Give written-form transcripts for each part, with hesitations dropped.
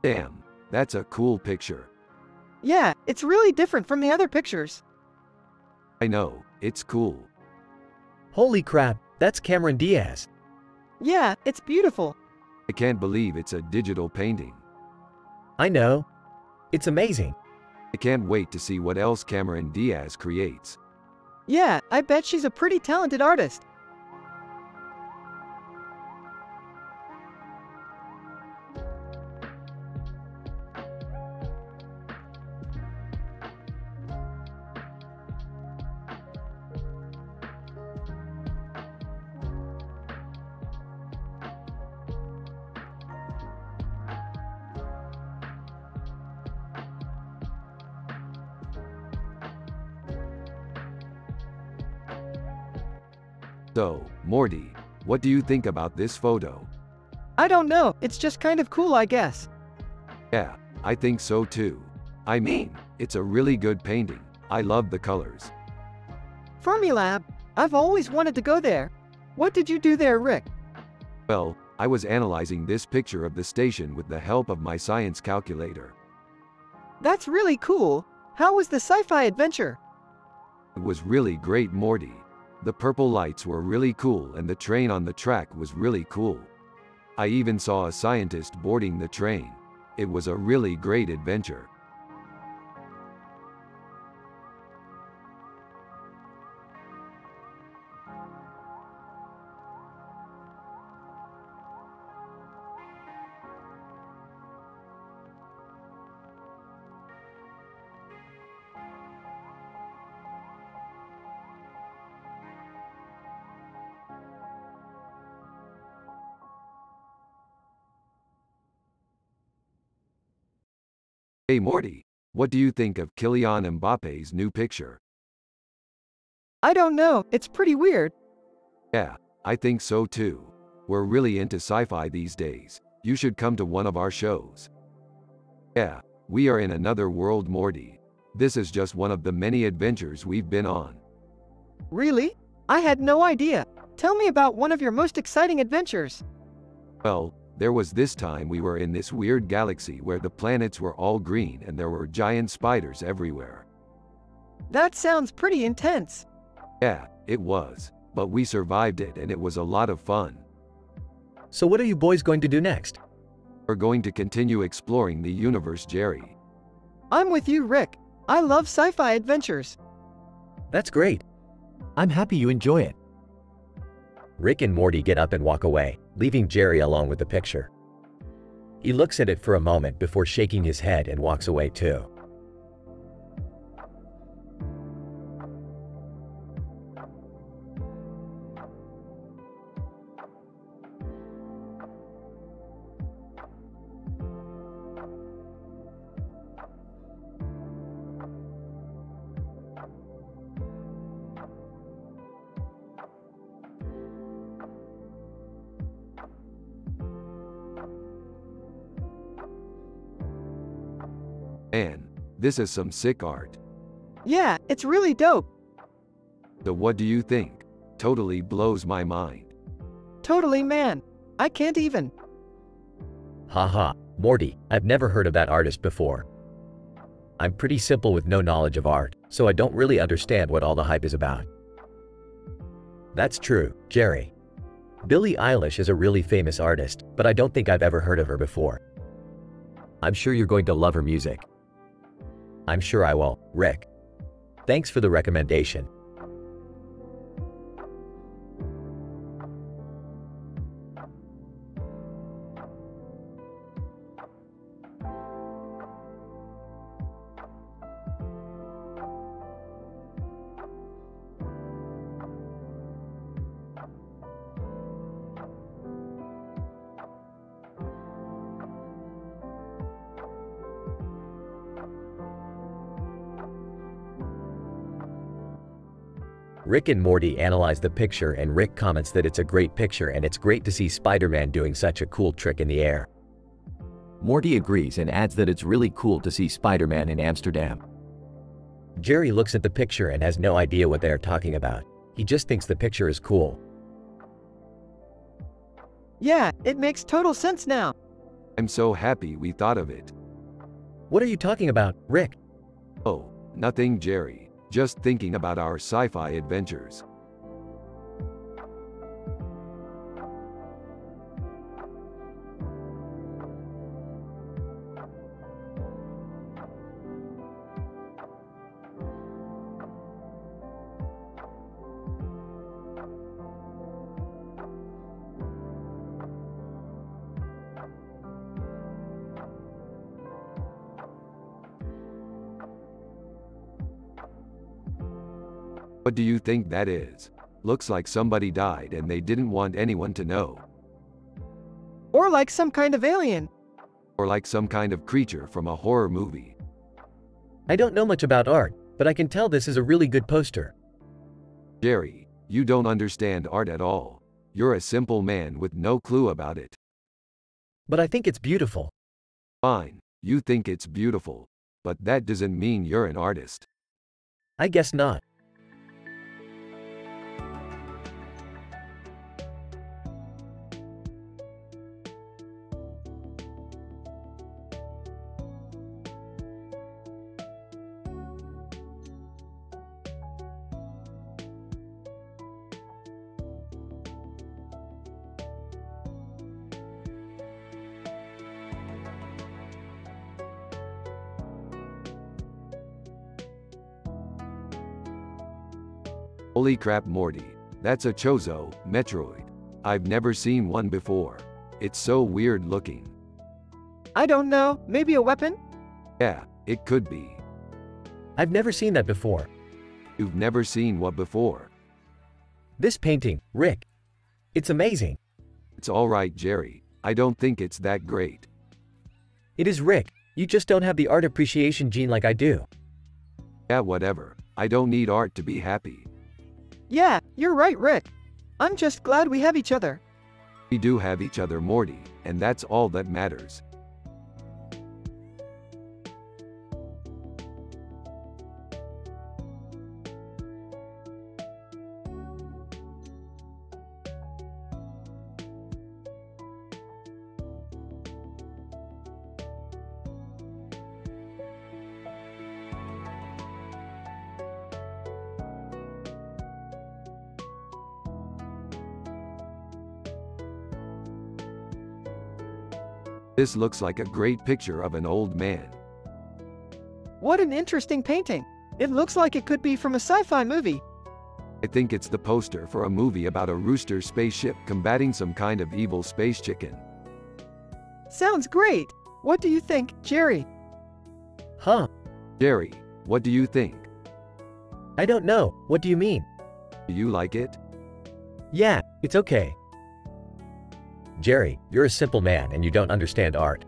Damn, that's a cool picture. Yeah, it's really different from the other pictures. I know, it's cool. Holy crap, that's Cameron Diaz. Yeah, it's beautiful. I can't believe it's a digital painting. I know. It's amazing. I can't wait to see what else Cameron Diaz creates. Yeah, I bet she's a pretty talented artist. So, Morty, what do you think about this photo? I don't know, it's just kind of cool, I guess. Yeah, I think so too. I mean, it's a really good painting. I love the colors. Fermilab, I've always wanted to go there. What did you do there, Rick? Well, I was analyzing this picture of the station with the help of my science calculator. That's really cool. How was the sci-fi adventure? It was really great, Morty. The purple lights were really cool and the train on the track was really cool. I even saw a scientist boarding the train. It was a really great adventure. Hey Morty, what do you think of Kylian Mbappe's new picture? I don't know, it's pretty weird. Yeah, I think so too. We're really into sci-fi these days. You should come to one of our shows. Yeah, we are in another world, Morty. This is just one of the many adventures we've been on. Really? I had no idea. Tell me about one of your most exciting adventures. Well, there was this time we were in this weird galaxy where the planets were all green and there were giant spiders everywhere. That sounds pretty intense. Yeah, it was. But we survived it and it was a lot of fun. So what are you boys going to do next? We're going to continue exploring the universe, Jerry. I'm with you, Rick. I love sci-fi adventures. That's great. I'm happy you enjoy it. Rick and Morty get up and walk away, leaving Jerry alone with the picture. He looks at it for a moment before shaking his head and walks away too. Man, this is some sick art. Yeah, it's really dope. So what do you think? Totally blows my mind. Totally, man. I can't even. Haha, Morty, I've never heard of that artist before. I'm pretty simple with no knowledge of art, so I don't really understand what all the hype is about. That's true, Jerry. Billie Eilish is a really famous artist, but I don't think I've ever heard of her before. I'm sure you're going to love her music. I'm sure I will, Rick. Thanks for the recommendation. Rick and Morty analyze the picture and Rick comments that it's a great picture and it's great to see Spider-Man doing such a cool trick in the air. Morty agrees and adds that it's really cool to see Spider-Man in Amsterdam. Jerry looks at the picture and has no idea what they are talking about. He just thinks the picture is cool. Yeah, it makes total sense now. I'm so happy we thought of it. What are you talking about, Rick? Oh, nothing, Jerry. Just thinking about our sci-fi adventures. What do you think that is? Looks like somebody died and they didn't want anyone to know. Or like some kind of alien. Or like some kind of creature from a horror movie. I don't know much about art, but I can tell this is a really good poster. Jerry, you don't understand art at all. You're a simple man with no clue about it. But I think it's beautiful. Fine, you think it's beautiful. But that doesn't mean you're an artist. I guess not. Holy crap, Morty. That's a Chozo Metroid. I've never seen one before. It's so weird looking. I don't know, maybe a weapon? Yeah, it could be. I've never seen that before. You've never seen what before? This painting, Rick. It's amazing. It's alright, Jerry. I don't think it's that great. It is, Rick. You just don't have the art appreciation gene like I do. Yeah, whatever. I don't need art to be happy. Yeah, you're right, Rick. I'm just glad we have each other. We do have each other, Morty, and that's all that matters. This looks like a great picture of an old man. What an interesting painting. It looks like it could be from a sci-fi movie. I think it's the poster for a movie about a rooster spaceship combating some kind of evil space chicken. Sounds great. What do you think, Jerry? Huh? Jerry, what do you think? I don't know. What do you mean? Do you like it? Yeah, it's okay. Jerry, you're a simple man and you don't understand art.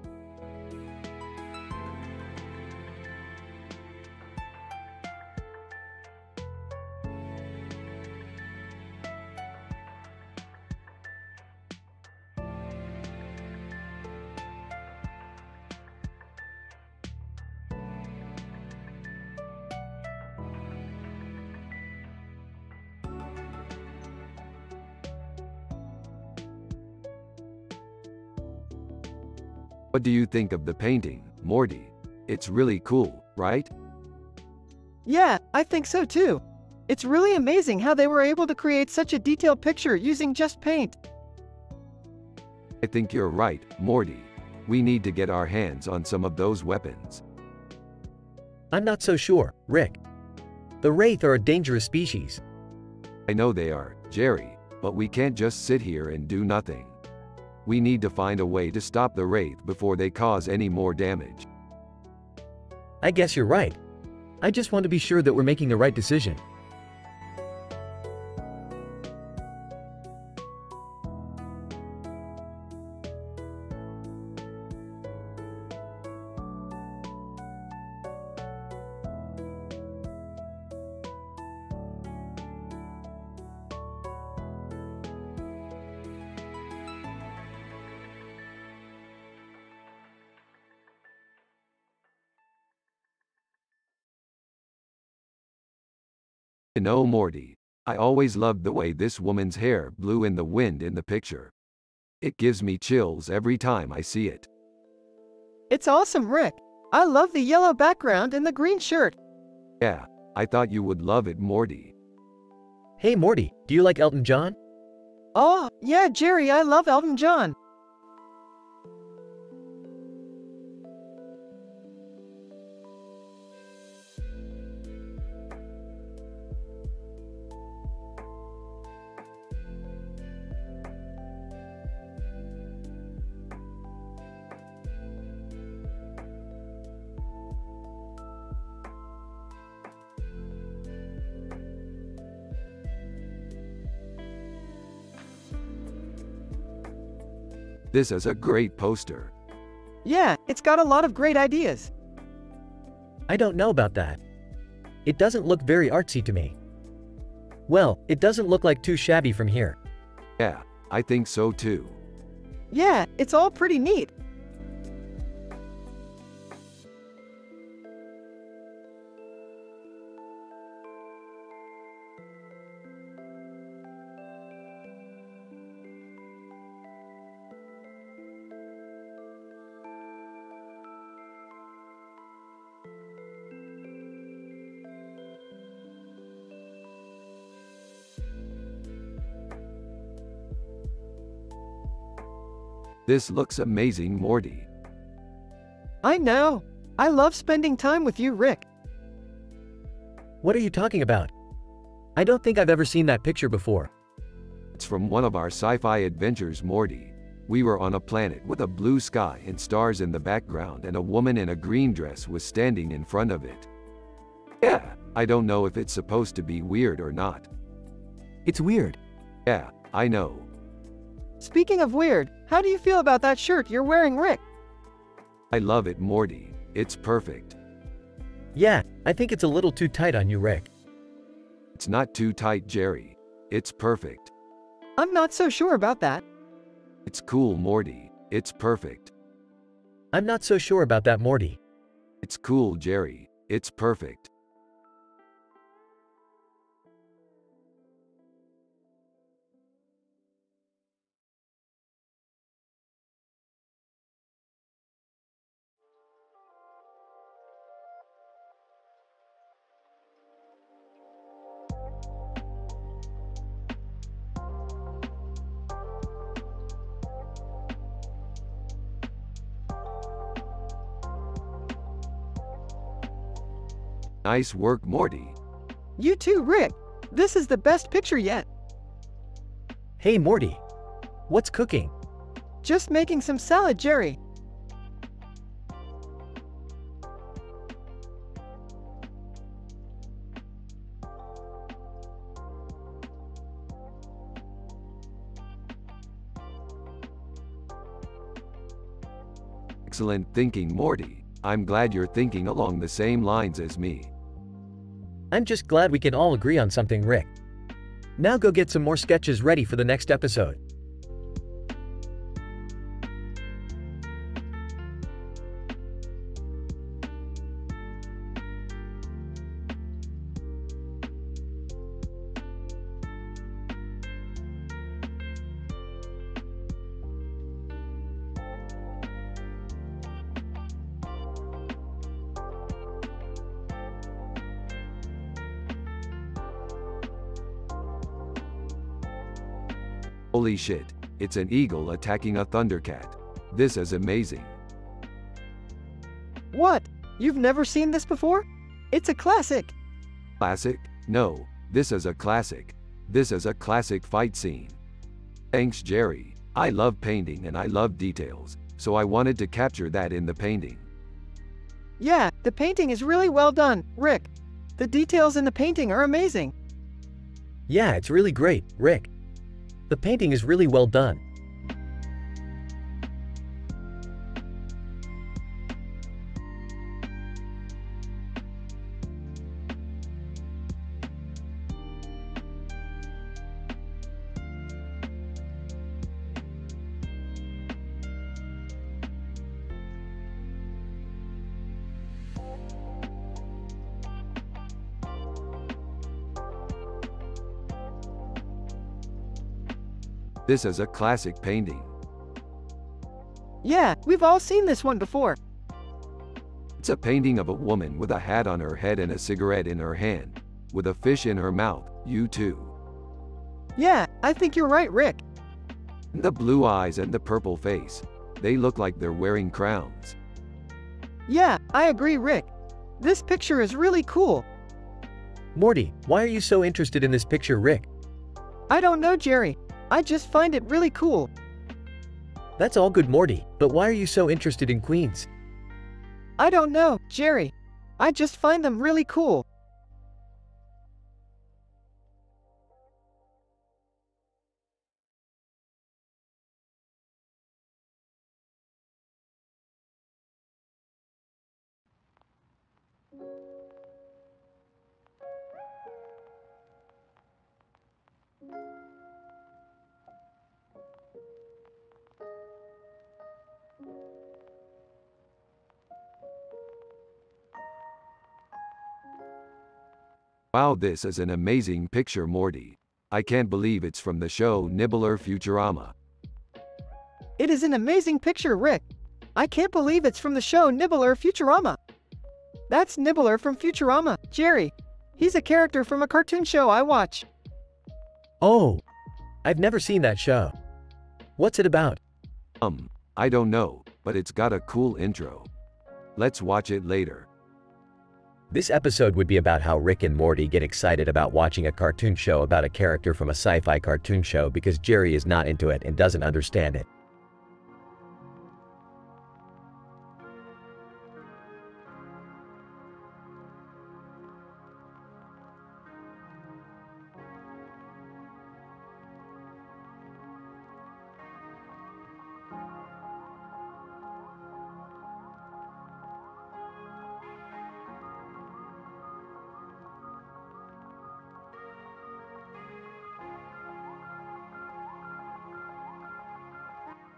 What do you think of the painting, Morty? It's really cool, right? Yeah, I think so too. It's really amazing how they were able to create such a detailed picture using just paint. I think you're right, Morty. We need to get our hands on some of those weapons. I'm not so sure, Rick. The Wraith are a dangerous species. I know they are, Jerry, but we can't just sit here and do nothing. We need to find a way to stop the Wraith before they cause any more damage. I guess you're right. I just want to be sure that we're making the right decision. You know, Morty, I always loved the way this woman's hair blew in the wind in the picture. It gives me chills every time I see it. It's awesome, Rick. I love the yellow background and the green shirt. Yeah, I thought you would love it, Morty. Hey Morty, do you like Elton John? Oh, yeah, Jerry, I love Elton John. This is a great poster. Yeah, it's got a lot of great ideas. I don't know about that. It doesn't look very artsy to me. Well, it doesn't look like too shabby from here. Yeah, I think so too. Yeah, it's all pretty neat. This looks amazing, Morty. I know. I love spending time with you, Rick. What are you talking about? I don't think I've ever seen that picture before. It's from one of our sci-fi adventures, Morty. We were on a planet with a blue sky and stars in the background, and a woman in a green dress was standing in front of it. Yeah, I don't know if it's supposed to be weird or not. It's weird. Yeah, I know. Speaking of weird, how do you feel about that shirt you're wearing, Rick? I love it, Morty. It's perfect. Yeah, I think it's a little too tight on you, Rick. It's not too tight, Jerry. It's perfect. I'm not so sure about that. It's cool, Morty. It's perfect. I'm not so sure about that, Morty. It's cool, Jerry. It's perfect. Nice work, Morty. You too, Rick. This is the best picture yet. Hey Morty. What's cooking? Just making some salad, Jerry. Excellent thinking, Morty. I'm glad you're thinking along the same lines as me. I'm just glad we can all agree on something, Rick. Now go get some more sketches ready for the next episode. Holy shit, it's an eagle attacking a thundercat. This is amazing. What? You've never seen this before? It's a classic. Classic? No, this is a classic. This is a classic fight scene. Thanks, Jerry. I love painting and I love details, so I wanted to capture that in the painting. Yeah, the painting is really well done, Rick. The details in the painting are amazing. Yeah, it's really great, Rick. The painting is really well done. This is a classic painting. Yeah, we've all seen this one before. It's a painting of a woman with a hat on her head and a cigarette in her hand, with a fish in her mouth. You too. Yeah, I think you're right, Rick. The blue eyes and the purple face. They look like they're wearing crowns. Yeah, I agree, Rick. This picture is really cool. Morty, why are you so interested in this picture, Rick? I don't know, Jerry. I just find it really cool. That's all good, Morty, but why are you so interested in queens? I don't know, Jerry. I just find them really cool. Wow, this is an amazing picture, Morty. I can't believe it's from the show Nibbler Futurama. It is an amazing picture, Rick. I can't believe it's from the show Nibbler Futurama. That's Nibbler from Futurama, Jerry. He's a character from a cartoon show I watch. Oh, I've never seen that show. What's it about? I don't know, but it's got a cool intro. Let's watch it later. This episode would be about how Rick and Morty get excited about watching a cartoon show about a character from a sci-fi cartoon show because Jerry is not into it and doesn't understand it.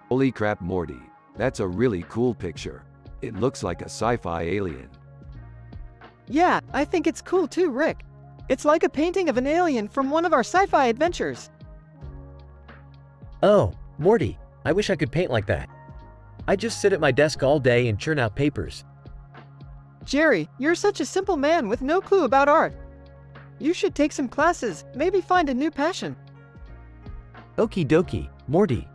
Holy crap, Morty. That's a really cool picture. It looks like a sci-fi alien. Yeah, I think it's cool too, Rick. It's like a painting of an alien from one of our sci-fi adventures. Oh, Morty, I wish I could paint like that. I just sit at my desk all day and churn out papers. Jerry, you're such a simple man with no clue about art. You should take some classes, maybe find a new passion. Okie dokie, Morty.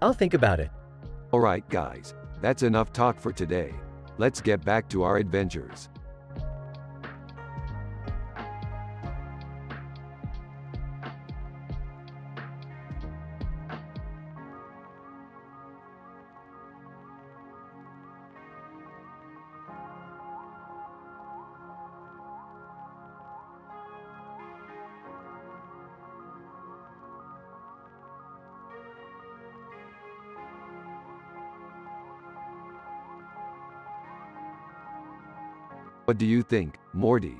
I'll think about it. Alright guys, that's enough talk for today. Let's get back to our adventures. What do you think, Morty?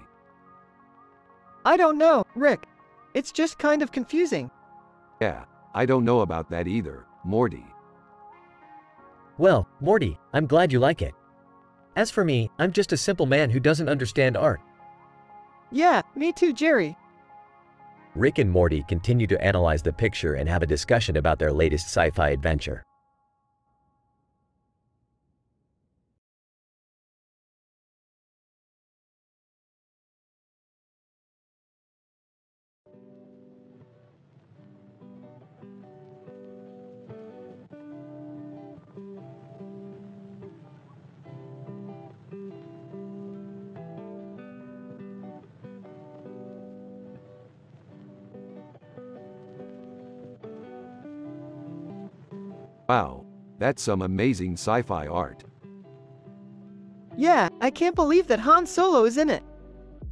I don't know, Rick. It's just kind of confusing. Yeah, I don't know about that either, Morty. Well, Morty, I'm glad you like it. As for me, I'm just a simple man who doesn't understand art. Yeah, me too, Jerry. Rick and Morty continue to analyze the picture and have a discussion about their latest sci-fi adventure. Wow, that's some amazing sci-fi art. Yeah, I can't believe that Han Solo is in it.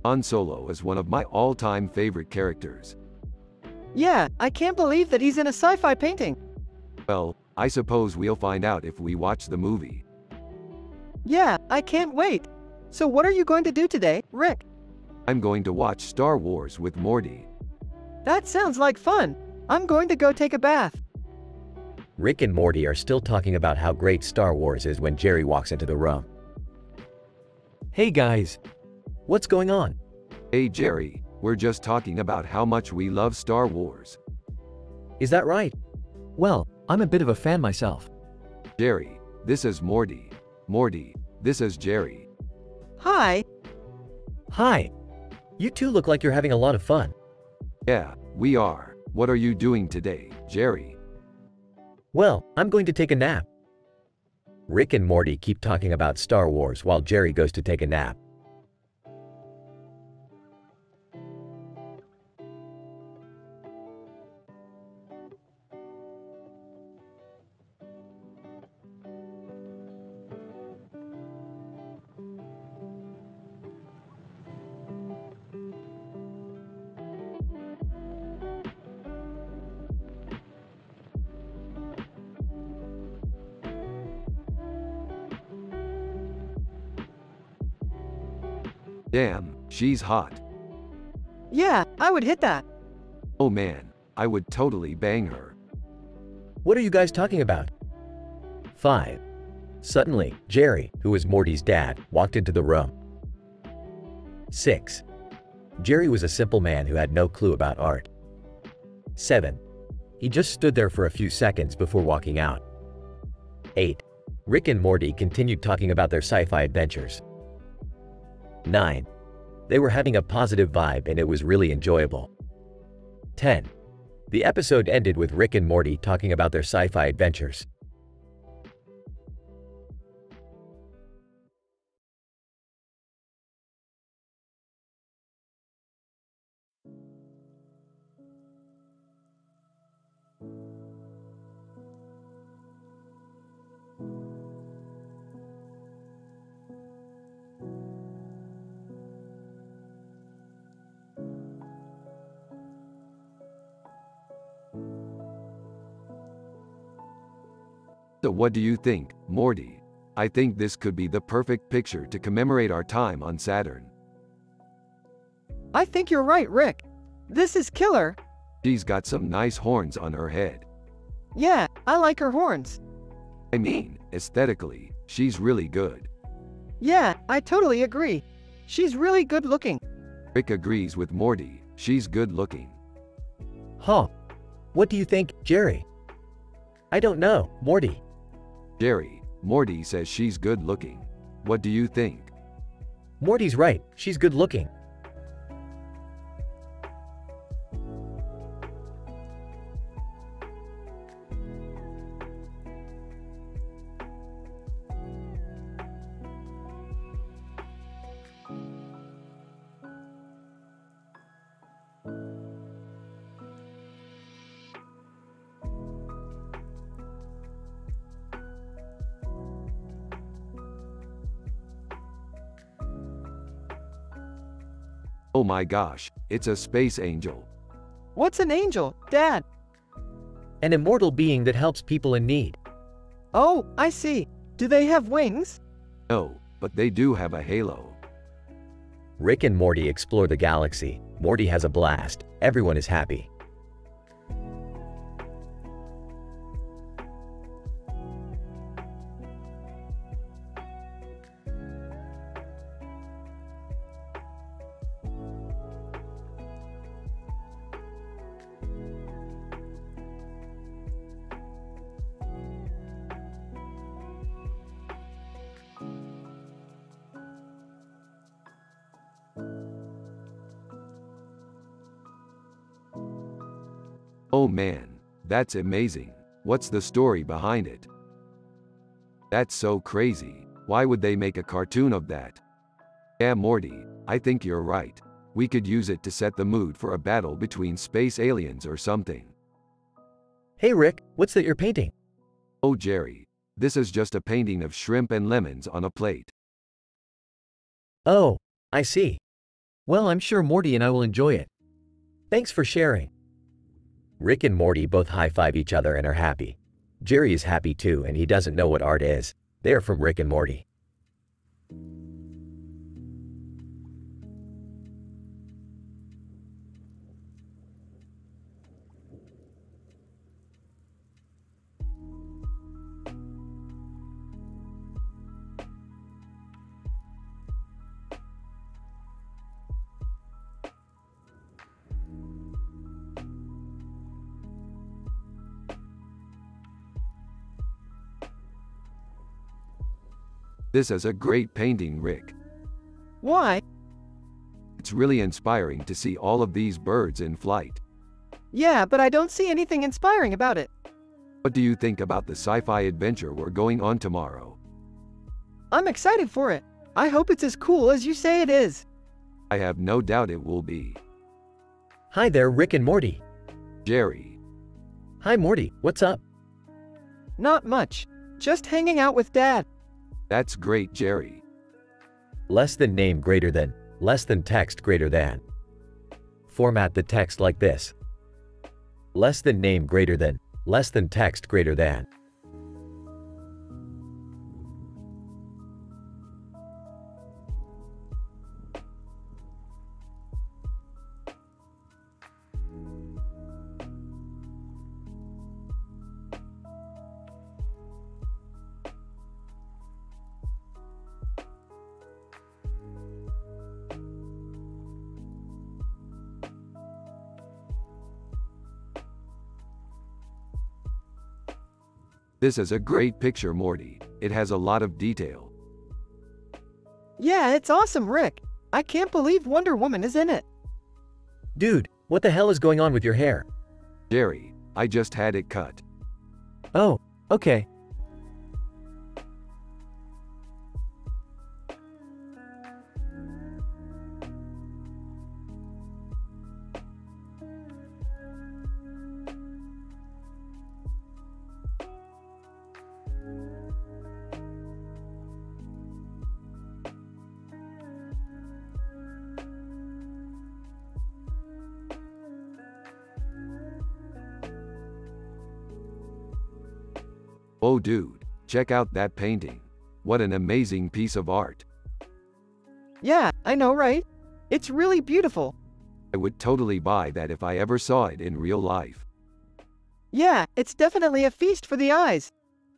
Han Solo is one of my all-time favorite characters. Yeah, I can't believe that he's in a sci-fi painting. Well, I suppose we'll find out if we watch the movie. Yeah, I can't wait. So what are you going to do today, Rick? I'm going to watch Star Wars with Morty. That sounds like fun. I'm going to go take a bath. Rick and Morty are still talking about how great Star Wars is when Jerry walks into the room. Hey guys, what's going on? Hey Jerry, we're just talking about how much we love Star Wars. Is that right? Well, I'm a bit of a fan myself. Jerry, this is Morty. Morty, this is Jerry. Hi. Hi. You two look like you're having a lot of fun. Yeah, we are. What are you doing today, Jerry? Well, I'm going to take a nap. Rick and Morty keep talking about Star Wars while Jerry goes to take a nap. Damn, she's hot. Yeah, I would hit that. Oh man, I would totally bang her. What are you guys talking about? 5. Suddenly, Jerry, who is Morty's dad, walked into the room. 6. Jerry was a simple man who had no clue about art. 7. He just stood there for a few seconds before walking out. 8. Rick and Morty continued talking about their sci-fi adventures. 9. They were having a positive vibe and it was really enjoyable. 10. The episode ended with Rick and Morty talking about their sci-fi adventures. So what do you think, Morty? I think this could be the perfect picture to commemorate our time on Saturn. I think you're right, Rick. This is killer. She's got some nice horns on her head. Yeah, I like her horns. I mean, aesthetically, she's really good. Yeah, I totally agree. She's really good looking. Rick agrees with Morty, she's good looking. Huh. What do you think, Jerry? I don't know, Morty. Jerry, Morty says she's good looking. What do you think? Morty's right, she's good looking. Oh my gosh, it's a space angel. What's an angel, Dad? An immortal being that helps people in need. Oh, I see. Do they have wings? No, but they do have a halo. Rick and Morty explore the galaxy. Morty has a blast. Everyone is happy. Oh man, that's amazing. What's the story behind it? That's so crazy. Why would they make a cartoon of that? Yeah, Morty, I think you're right. We could use it to set the mood for a battle between space aliens or something. Hey Rick, what's that you're painting? Oh Jerry, this is just a painting of shrimp and lemons on a plate. Oh, I see. Well, I'm sure Morty and I will enjoy it. Thanks for sharing. Rick and Morty both high-five each other and are happy. Jerry is happy too, and he doesn't know what art is. They are from Rick and Morty. This is a great painting, Rick. Why? It's really inspiring to see all of these birds in flight. Yeah, but I don't see anything inspiring about it. What do you think about the sci-fi adventure we're going on tomorrow? I'm excited for it. I hope it's as cool as you say it is. I have no doubt it will be. Hi there, Rick and Morty. Jerry. Hi, Morty. What's up? Not much. Just hanging out with Dad. That's great, Jerry. Less than name greater than, less than text greater than. Format the text like this. Less than name greater than, less than text greater than. This is a great picture, Morty. It has a lot of detail. Yeah, it's awesome, Rick. I can't believe Wonder Woman is in it. Dude, what the hell is going on with your hair? Jerry, I just had it cut. Oh, okay. Oh dude, check out that painting. What an amazing piece of art. Yeah, I know, right? It's really beautiful. I would totally buy that if I ever saw it in real life. Yeah, it's definitely a feast for the eyes.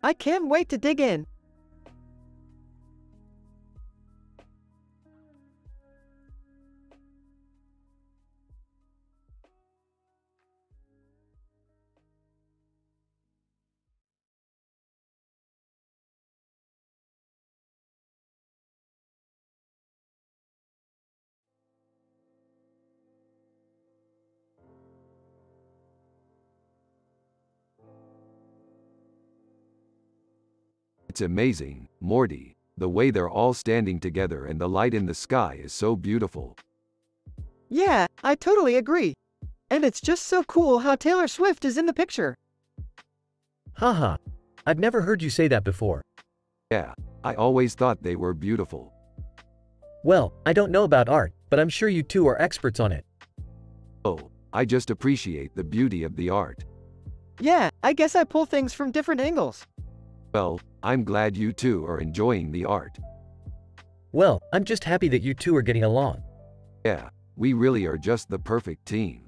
I can't wait to dig in. It's amazing, Morty. The way they're all standing together and the light in the sky is so beautiful. Yeah, I totally agree. And it's just so cool how Taylor Swift is in the picture. Haha. I've never heard you say that before. Yeah, I always thought they were beautiful. Well, I don't know about art, but I'm sure you two are experts on it. Oh, I just appreciate the beauty of the art. Yeah, I guess I pull things from different angles. Well, I'm glad you two are enjoying the art. Well, I'm just happy that you two are getting along. Yeah, we really are just the perfect team.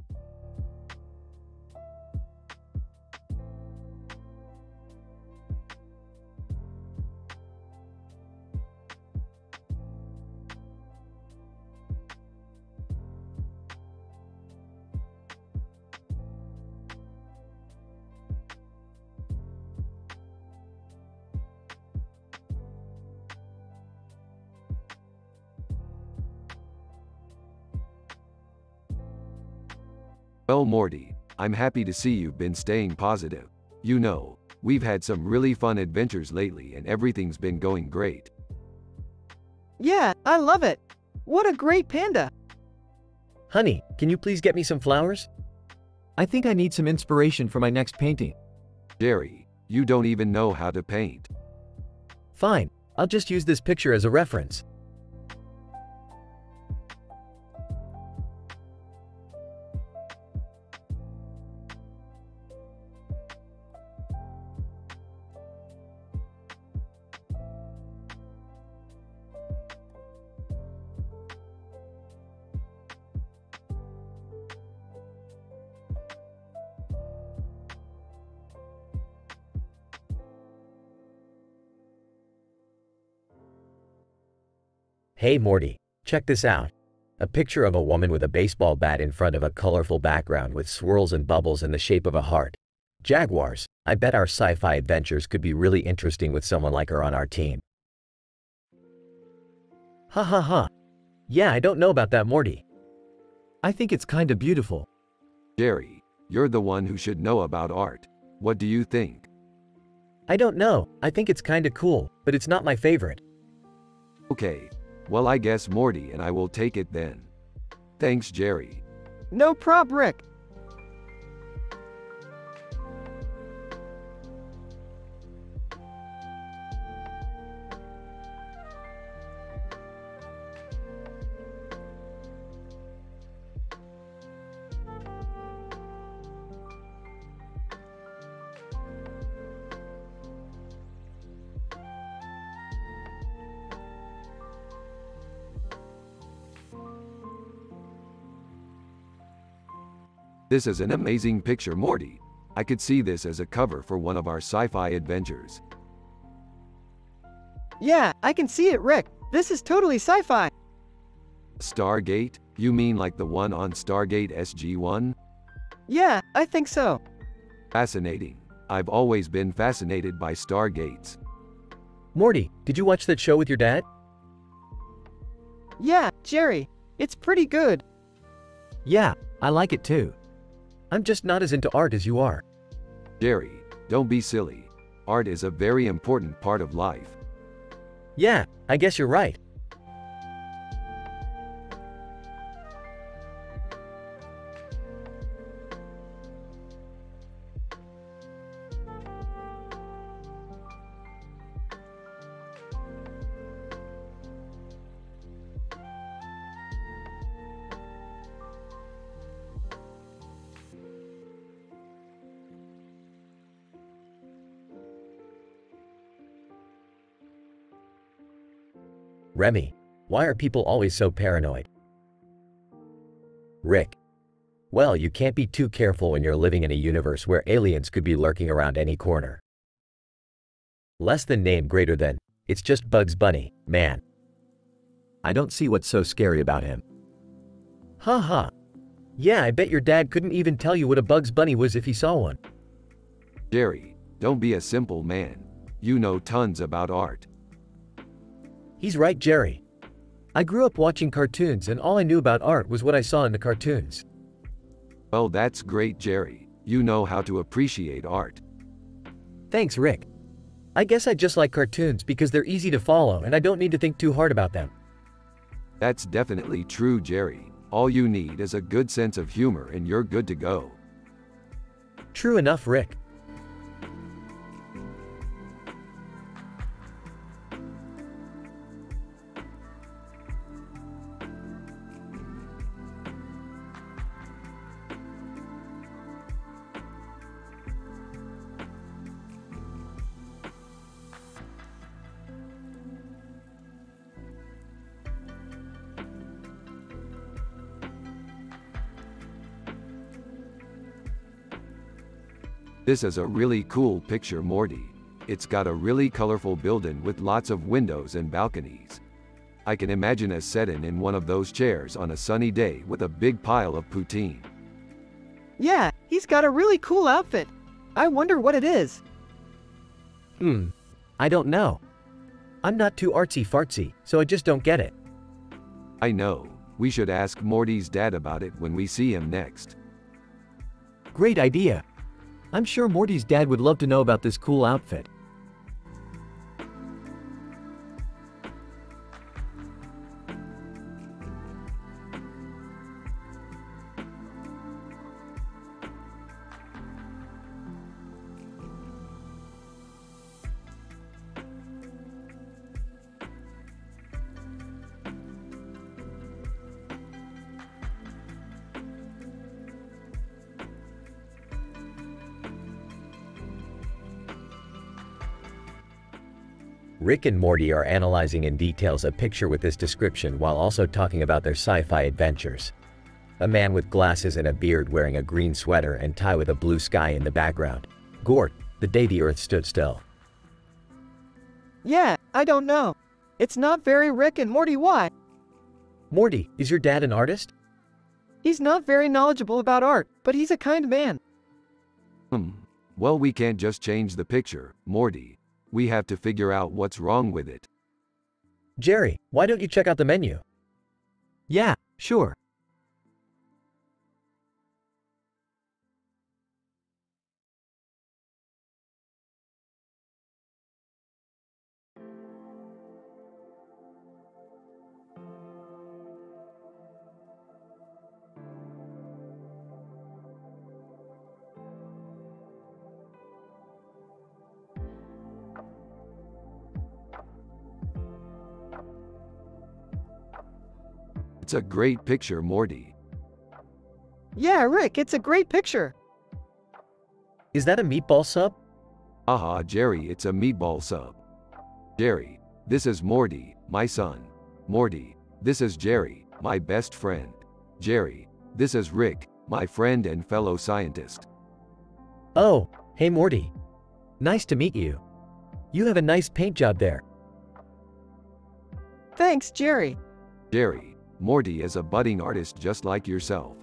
Well, Morty, I'm happy to see you've been staying positive. You know, we've had some really fun adventures lately and everything's been going great. Yeah, I love it. What a great panda. Honey, can you please get me some flowers? I think I need some inspiration for my next painting. Jerry, you don't even know how to paint. Fine, I'll just use this picture as a reference. Hey Morty, check this out. A picture of a woman with a baseball bat in front of a colorful background with swirls and bubbles in the shape of a heart. Jaguars, I bet our sci-fi adventures could be really interesting with someone like her on our team. Ha ha ha. Yeah, I don't know about that, Morty. I think it's kinda beautiful. Jerry, you're the one who should know about art. What do you think? I don't know, I think it's kinda cool, but it's not my favorite. Okay, well I guess Morty and I will take it then. Thanks, Jerry. No prob, Rick. This is an amazing picture, Morty. I could see this as a cover for one of our sci-fi adventures. Yeah, I can see it, Rick. This is totally sci-fi. Stargate? You mean like the one on Stargate SG-1? Yeah, I think so. Fascinating. I've always been fascinated by Stargates. Morty, did you watch that show with your dad? Yeah, Jerry. It's pretty good. Yeah, I like it too. I'm just not as into art as you are. Jerry, don't be silly. Art is a very important part of life. Yeah, I guess you're right. Remy, why are people always so paranoid? Rick, well, you can't be too careful when you're living in a universe where aliens could be lurking around any corner. Less than name greater than, it's just Bugs Bunny, man. I don't see what's so scary about him. Haha. Yeah, I bet your dad couldn't even tell you what a Bugs Bunny was if he saw one. Jerry, don't be a simple man. You know tons about art. He's right, Jerry. I grew up watching cartoons and all I knew about art was what I saw in the cartoons. Well, that's great, Jerry. You know how to appreciate art. Thanks, Rick. I guess I just like cartoons because they're easy to follow and I don't need to think too hard about them. That's definitely true, Jerry. All you need is a good sense of humor and you're good to go. True enough, Rick. This is a really cool picture, Morty. It's got a really colorful building with lots of windows and balconies. I can imagine us sitting in one of those chairs on a sunny day with a big pile of poutine. Yeah, he's got a really cool outfit. I wonder what it is. I don't know. I'm not too artsy-fartsy, so I just don't get it. I know. We should ask Morty's dad about it when we see him next. Great idea. I'm sure Morty's dad would love to know about this cool outfit. Rick and Morty are analyzing in details a picture with this description while also talking about their sci-fi adventures. A man with glasses and a beard wearing a green sweater and tie with a blue sky in the background. Gort, the day the earth stood still. Yeah, I don't know. It's not very Rick and Morty. Why? Morty, is your dad an artist? He's not very knowledgeable about art, but he's a kind man. Well, we can't just change the picture, Morty. We have to figure out what's wrong with it. Jerry, why don't you check out the menu? Yeah, sure. It's a great picture, Morty. Yeah, Rick, it's a great picture. Is that a meatball sub? Haha, Jerry, it's a meatball sub. Jerry, this is Morty, my son. Morty, this is Jerry, my best friend. Jerry, this is Rick, my friend and fellow scientist. Oh, hey Morty. Nice to meet you. You have a nice paint job there. Thanks, Jerry. Jerry, Morty is a budding artist just like yourself.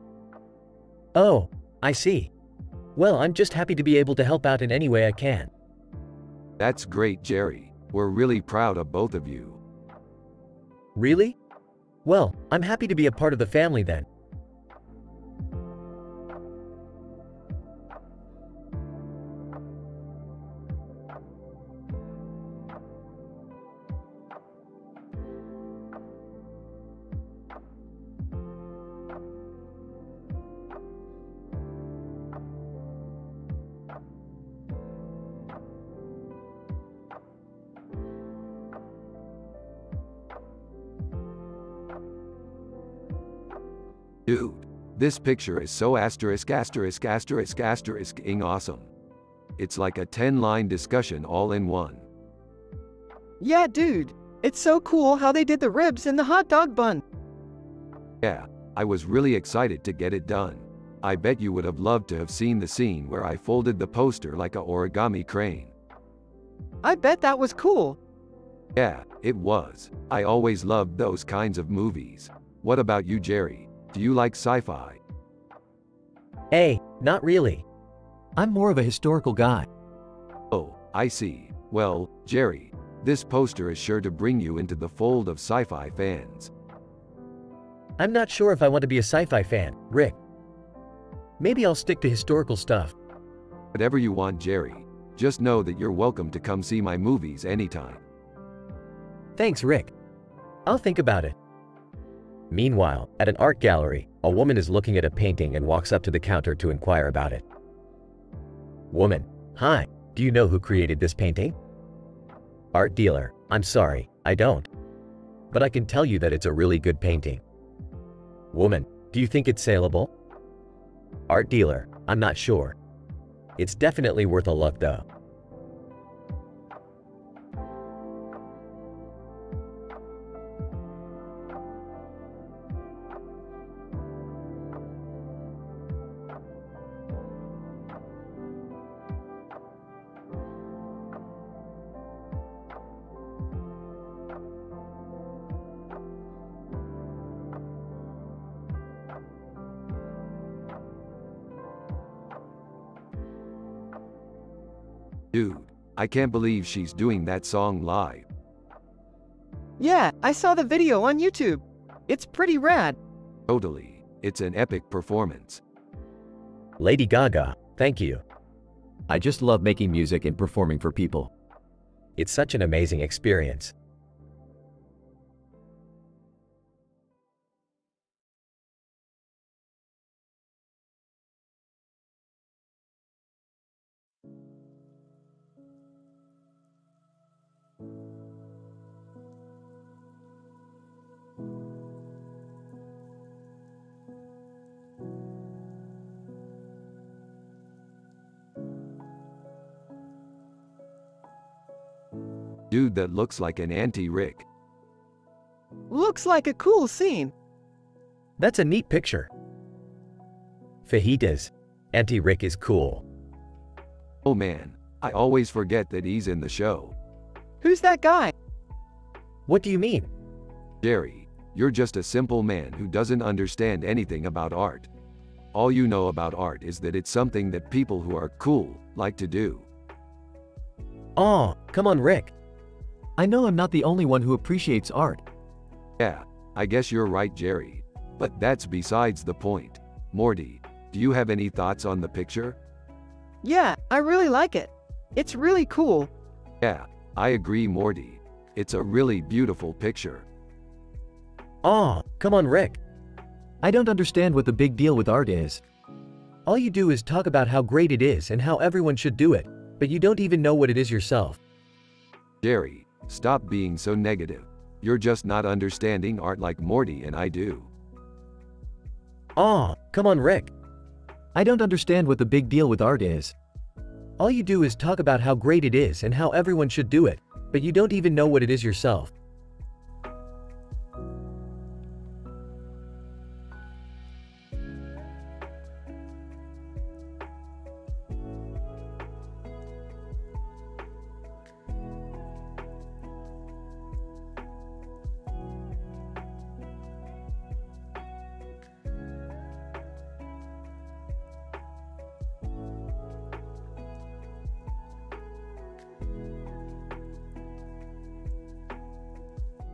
Oh, I see. Well, I'm just happy to be able to help out in any way I can. That's great, Jerry. We're really proud of both of you. Really? Well, I'm happy to be a part of the family then. Dude, this picture is so ******ing awesome. It's like a 10-line discussion all in one. Yeah, dude. It's so cool how they did the ribs in the hot dog bun. Yeah, I was really excited to get it done. I bet you would have loved to have seen the scene where I folded the poster like a origami crane. I bet that was cool. Yeah, it was. I always loved those kinds of movies. What about you, Jerry? Do you like sci-fi? Hey, not really. I'm more of a historical guy. Oh, I see. Well, Jerry, this poster is sure to bring you into the fold of sci-fi fans. I'm not sure if I want to be a sci-fi fan, Rick. Maybe I'll stick to historical stuff. Whatever you want, Jerry. Just know that you're welcome to come see my movies anytime. Thanks, Rick. I'll think about it. Meanwhile, at an art gallery, a woman is looking at a painting and walks up to the counter to inquire about it. Woman: Hi, do you know who created this painting? Art dealer: I'm sorry, I don't. But I can tell you that it's a really good painting. Woman: Do you think it's saleable? Art dealer: I'm not sure. It's definitely worth a look though. Dude, I can't believe she's doing that song live. Yeah, I saw the video on YouTube. It's pretty rad. Totally. It's an epic performance. Lady Gaga, thank you. I just love making music and performing for people. It's such an amazing experience. Dude, that looks like an anti-Rick. Looks like a cool scene. That's a neat picture. Fajitas. Auntie Rick is cool. Oh man, I always forget that he's in the show. Who's that guy? What do you mean? Jerry, you're just a simple man who doesn't understand anything about art. All you know about art is that it's something that people who are cool like to do. Oh, come on, Rick. I know I'm not the only one who appreciates art. Yeah, I guess you're right, Jerry. But that's besides the point. Morty, do you have any thoughts on the picture? Yeah, I really like it. It's really cool. Yeah, I agree, Morty. It's a really beautiful picture. Aw, come on, Rick. I don't understand what the big deal with art is. All you do is talk about how great it is and how everyone should do it, but you don't even know what it is yourself. Jerry, stop being so negative. You're just not understanding art like Morty and I do. Aw, come on, Rick. I don't understand what the big deal with art is. All you do is talk about how great it is and how everyone should do it, but you don't even know what it is yourself.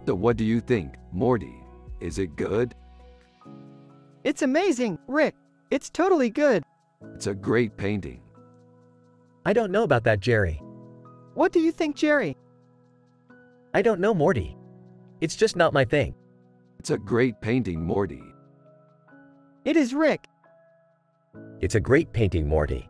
So what do you think, Morty? Is it good? It's amazing, Rick. It's totally good. It's a great painting. I don't know about that, Jerry. What do you think, Jerry? I don't know, Morty. It's just not my thing. It's a great painting, Morty. It is, Rick. It's a great painting, Morty.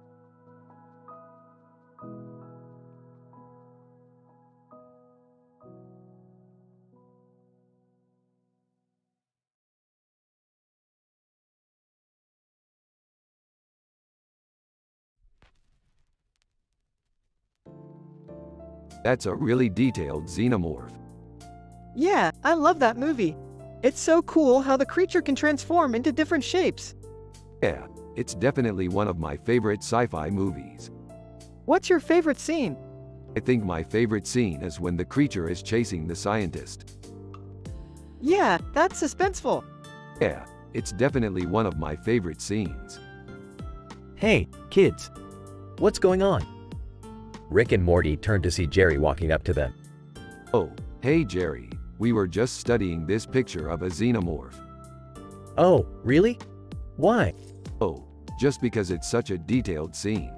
That's a really detailed xenomorph. Yeah, I love that movie. It's so cool how the creature can transform into different shapes. Yeah, it's definitely one of my favorite sci-fi movies. What's your favorite scene? I think my favorite scene is when the creature is chasing the scientist. Yeah, that's suspenseful. Yeah, it's definitely one of my favorite scenes. Hey, kids. What's going on? Rick and Morty turned to see Jerry walking up to them. Oh, hey Jerry, we were just studying this picture of a xenomorph. Oh, really? Why? Oh, just because it's such a detailed scene.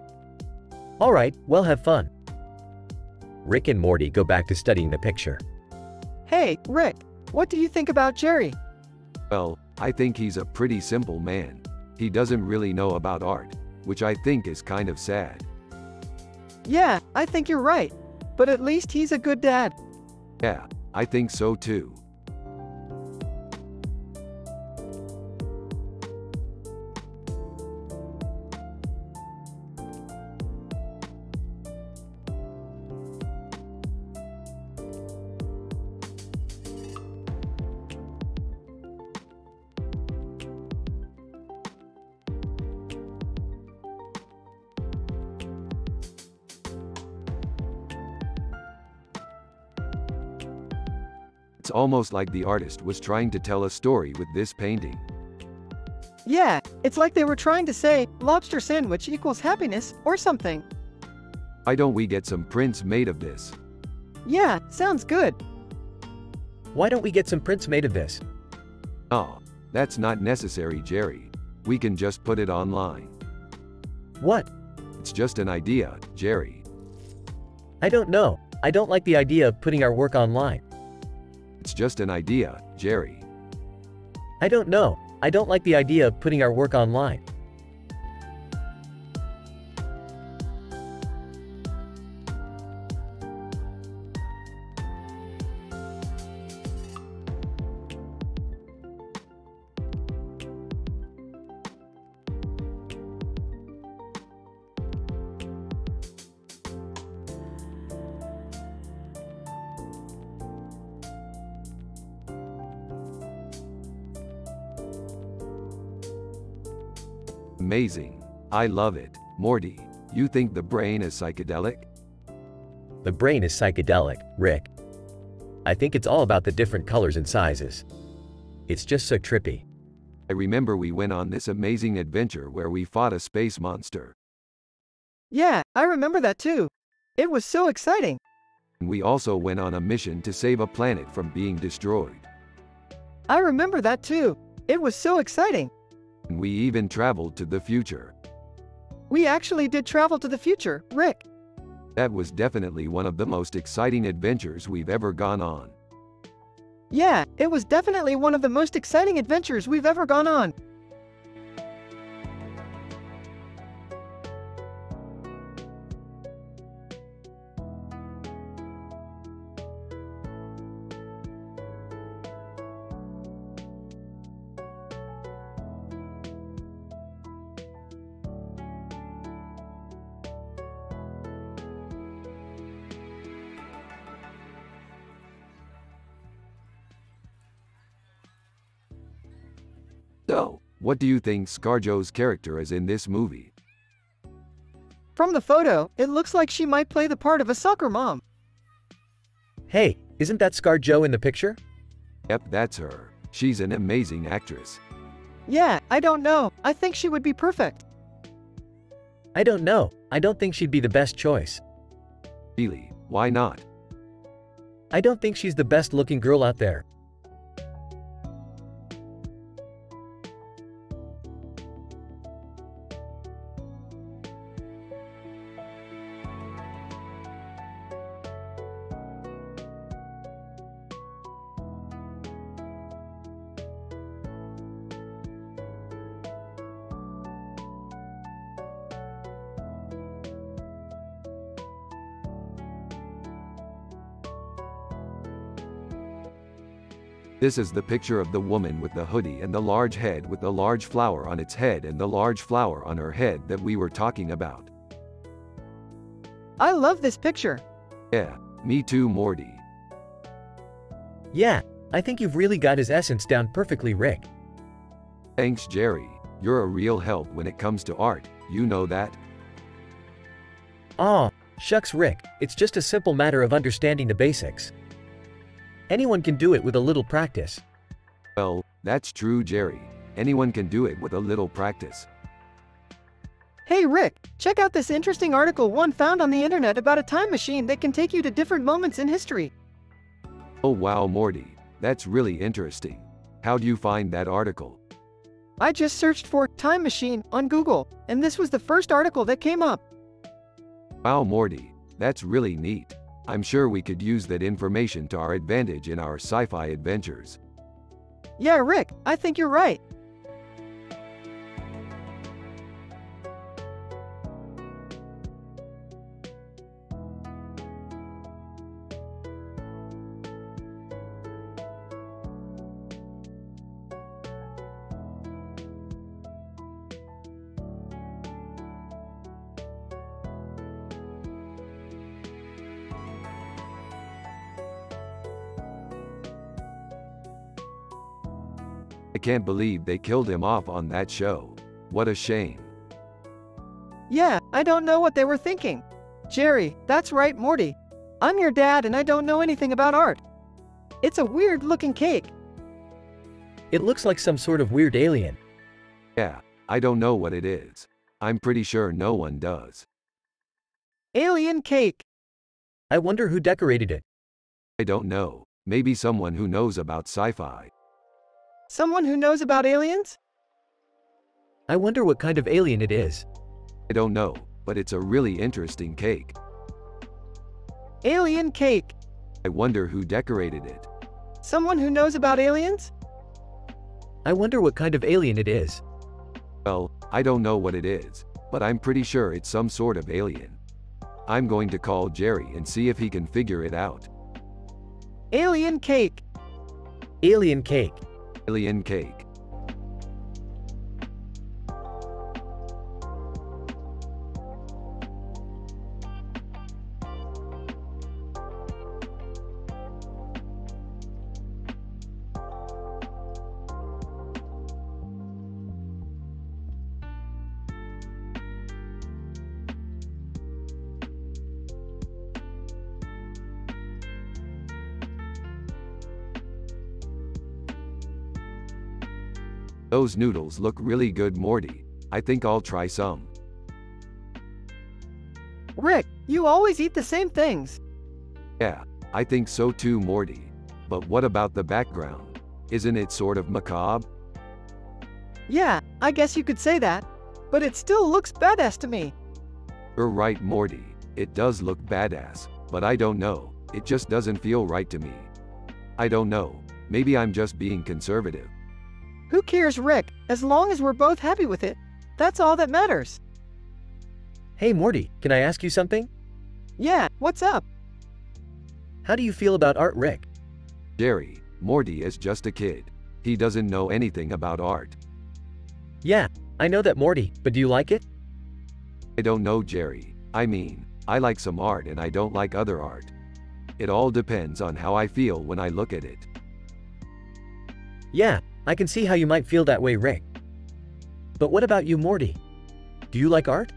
Alright, well, have fun. Rick and Morty go back to studying the picture. Hey, Rick, what do you think about Jerry? Well, I think he's a pretty simple man. He doesn't really know about art, which I think is kind of sad. Yeah, I think you're right. But at least he's a good dad. Yeah, I think so too. It's almost like the artist was trying to tell a story with this painting. Yeah, it's like they were trying to say, lobster sandwich equals happiness, or something. Why don't we get some prints made of this? Yeah, sounds good. Why don't we get some prints made of this? Oh, that's not necessary, Jerry. We can just put it online. What? It's just an idea, Jerry. I don't know. I don't like the idea of putting our work online. It's just an idea, Jerry. I don't know. I don't like the idea of putting our work online. Amazing. I love it. Morty, you think the brain is psychedelic? The brain is psychedelic, Rick. I think it's all about the different colors and sizes. It's just so trippy. I remember we went on this amazing adventure where we fought a space monster. Yeah, I remember that too. It was so exciting. And we also went on a mission to save a planet from being destroyed. I remember that too. It was so exciting. And we even traveled to the future. We actually did travel to the future, Rick. That was definitely one of the most exciting adventures we've ever gone on. Yeah, it was definitely one of the most exciting adventures we've ever gone on. So, what do you think ScarJo's character is in this movie? From the photo, it looks like she might play the part of a soccer mom. Hey, isn't that ScarJo in the picture? Yep, that's her. She's an amazing actress. Yeah, I don't know. I think she would be perfect. I don't know. I don't think she'd be the best choice. Really, why not? I don't think she's the best looking girl out there. This is the picture of the woman with the hoodie and the large head with the large flower on its head and the large flower on her head that we were talking about. I love this picture. Yeah, me too, Morty. Yeah, I think you've really got his essence down perfectly, Rick. Thanks, Jerry. You're a real help when it comes to art, you know that? Aw, shucks, Rick, it's just a simple matter of understanding the basics. Anyone can do it with a little practice. Well, that's true, Jerry. Anyone can do it with a little practice. Hey Rick, check out this interesting article one found on the internet about a time machine that can take you to different moments in history. Oh wow, Morty. That's really interesting. How'd you find that article? I just searched for time machine on Google, and this was the first article that came up. Wow, Morty. That's really neat. I'm sure we could use that information to our advantage in our sci-fi adventures. Yeah, Rick, I think you're right. I can't believe they killed him off on that show. What a shame. Yeah, I don't know what they were thinking. Jerry, that's right, Morty. I'm your dad and I don't know anything about art. It's a weird-looking cake. It looks like some sort of weird alien. Yeah, I don't know what it is. I'm pretty sure no one does. Alien cake. I wonder who decorated it. I don't know. Maybe someone who knows about sci-fi. Someone who knows about aliens? I wonder what kind of alien it is. I don't know, but it's a really interesting cake. Alien cake. I wonder who decorated it. Someone who knows about aliens? I wonder what kind of alien it is. Well, I don't know what it is, but I'm pretty sure it's some sort of alien. I'm going to call Jerry and see if he can figure it out. Alien cake. Alien cake. Alien cake. Those noodles look really good, Morty. I think I'll try some. Rick, you always eat the same things. Yeah, I think so too, Morty. But what about the background? Isn't it sort of macabre? Yeah, I guess you could say that. But it still looks badass to me. You're right, Morty. It does look badass, but I don't know. It just doesn't feel right to me. I don't know. Maybe I'm just being conservative. Who cares, Rick? As long as we're both happy with it. That's all that matters. Hey Morty, can I ask you something? Yeah, what's up? How do you feel about art, Rick? Jerry, Morty is just a kid. He doesn't know anything about art. Yeah, I know that, Morty, but do you like it? I don't know, Jerry. I mean, I like some art and I don't like other art. It all depends on how I feel when I look at it. Yeah, I can see how you might feel that way, Rick. But what about you, Morty? Do you like art?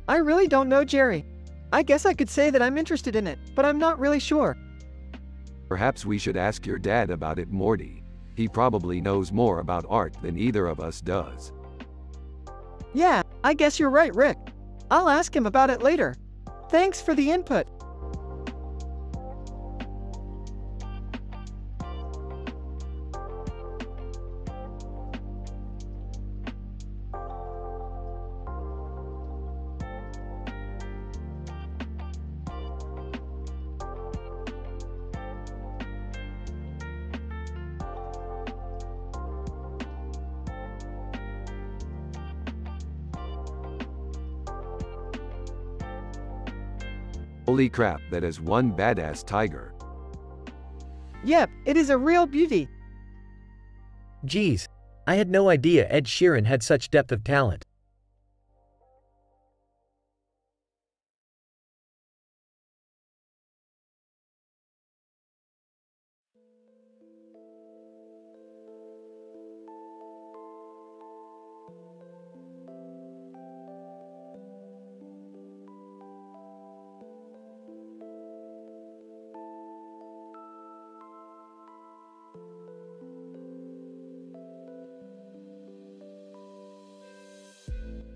I really don't know, Jerry. I guess I could say that I'm interested in it, but I'm not really sure. Perhaps we should ask your dad about it, Morty. He probably knows more about art than either of us does. Yeah, I guess you're right, Rick. I'll ask him about it later. Thanks for the input. Holy crap, that is one badass tiger. Yep, it is a real beauty. Geez, I had no idea Ed Sheeran had such depth of talent.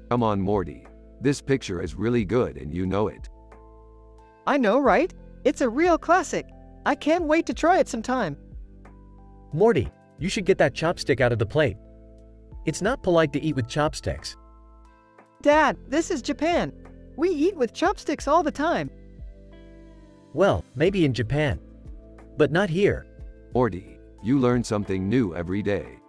Come on, Morty. This picture is really good and you know it. I know, right? It's a real classic. I can't wait to try it sometime. Morty, you should get that chopstick out of the plate. It's not polite to eat with chopsticks. Dad, this is Japan. We eat with chopsticks all the time. Well, maybe in Japan. But not here. Morty, you learn something new every day.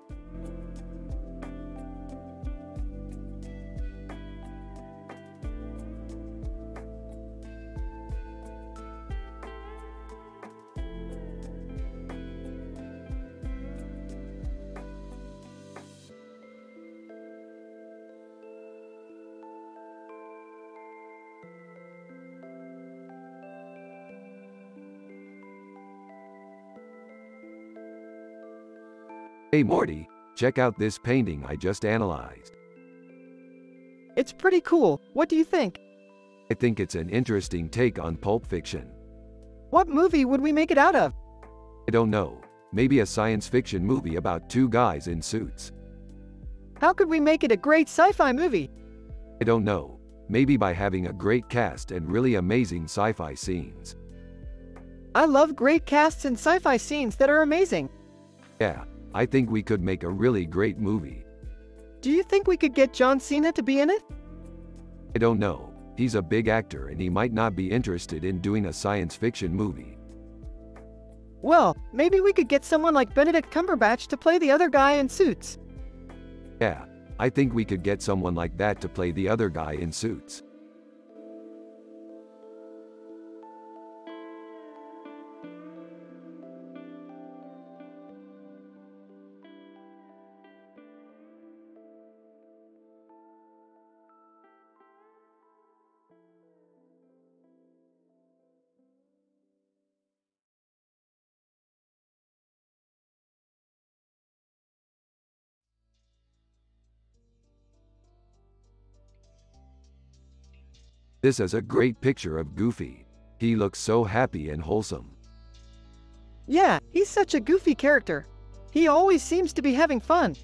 Hey Morty, check out this painting I just analyzed. It's pretty cool. What do you think? I think it's an interesting take on Pulp Fiction. What movie would we make it out of? I don't know. Maybe a science fiction movie about two guys in suits. How could we make it a great sci-fi movie? I don't know. Maybe by having a great cast and really amazing sci-fi scenes. I love great casts and sci-fi scenes that are amazing. Yeah, I think we could make a really great movie. Do you think we could get John Cena to be in it? I don't know. He's a big actor and he might not be interested in doing a science fiction movie. Well, maybe we could get someone like Benedict Cumberbatch to play the other guy in Suits. Yeah, I think we could get someone like that to play the other guy in Suits. This is a great picture of Goofy. He looks so happy and wholesome. Yeah, he's such a goofy character. He always seems to be having fun.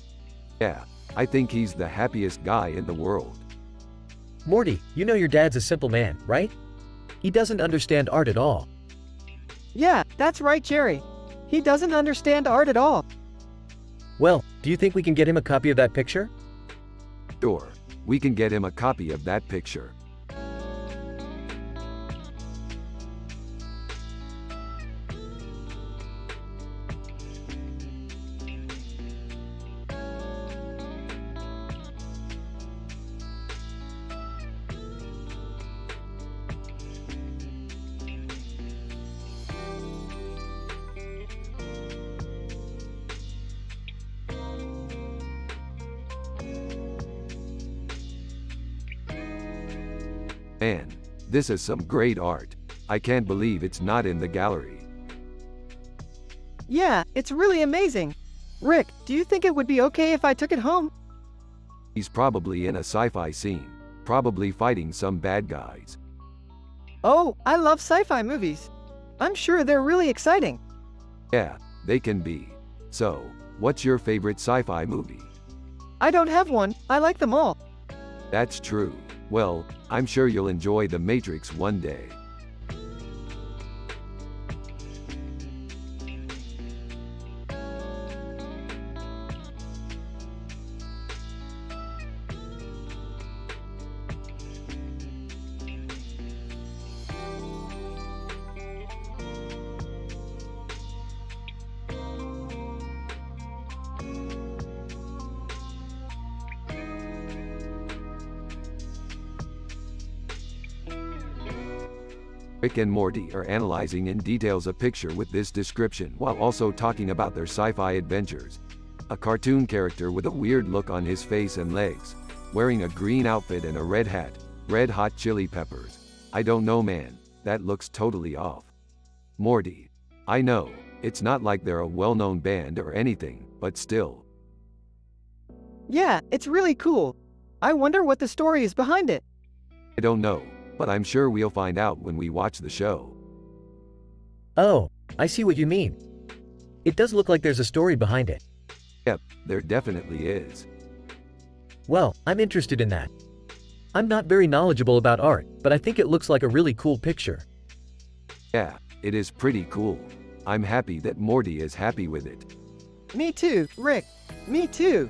Yeah, I think he's the happiest guy in the world. Morty, you know your dad's a simple man, right? He doesn't understand art at all. Yeah, that's right, Jerry. He doesn't understand art at all. Well, do you think we can get him a copy of that picture? Sure, we can get him a copy of that picture. Man, this is some great art. I can't believe it's not in the gallery. Yeah, it's really amazing. Rick, do you think it would be okay if I took it home? He's probably in a sci-fi scene, probably fighting some bad guys. Oh, I love sci-fi movies. I'm sure they're really exciting. Yeah, they can be. So, what's your favorite sci-fi movie? I don't have one, I like them all. That's true. Well, I'm sure you'll enjoy The Matrix one day. Rick and Morty are analyzing in details a picture with this description while also talking about their sci-fi adventures. A cartoon character with a weird look on his face and legs, wearing a green outfit and a red hat, Red Hot Chili Peppers. I don't know, man, that looks totally off. Morty. I know, it's not like they're a well-known band or anything, but still. Yeah, it's really cool. I wonder what the story is behind it. I don't know, but I'm sure we'll find out when we watch the show. Oh, I see what you mean. It does look like there's a story behind it. Yep, there definitely is. Well, I'm interested in that. I'm not very knowledgeable about art, but I think it looks like a really cool picture. Yeah, it is pretty cool. I'm happy that Morty is happy with it. Me too, Rick. Me too.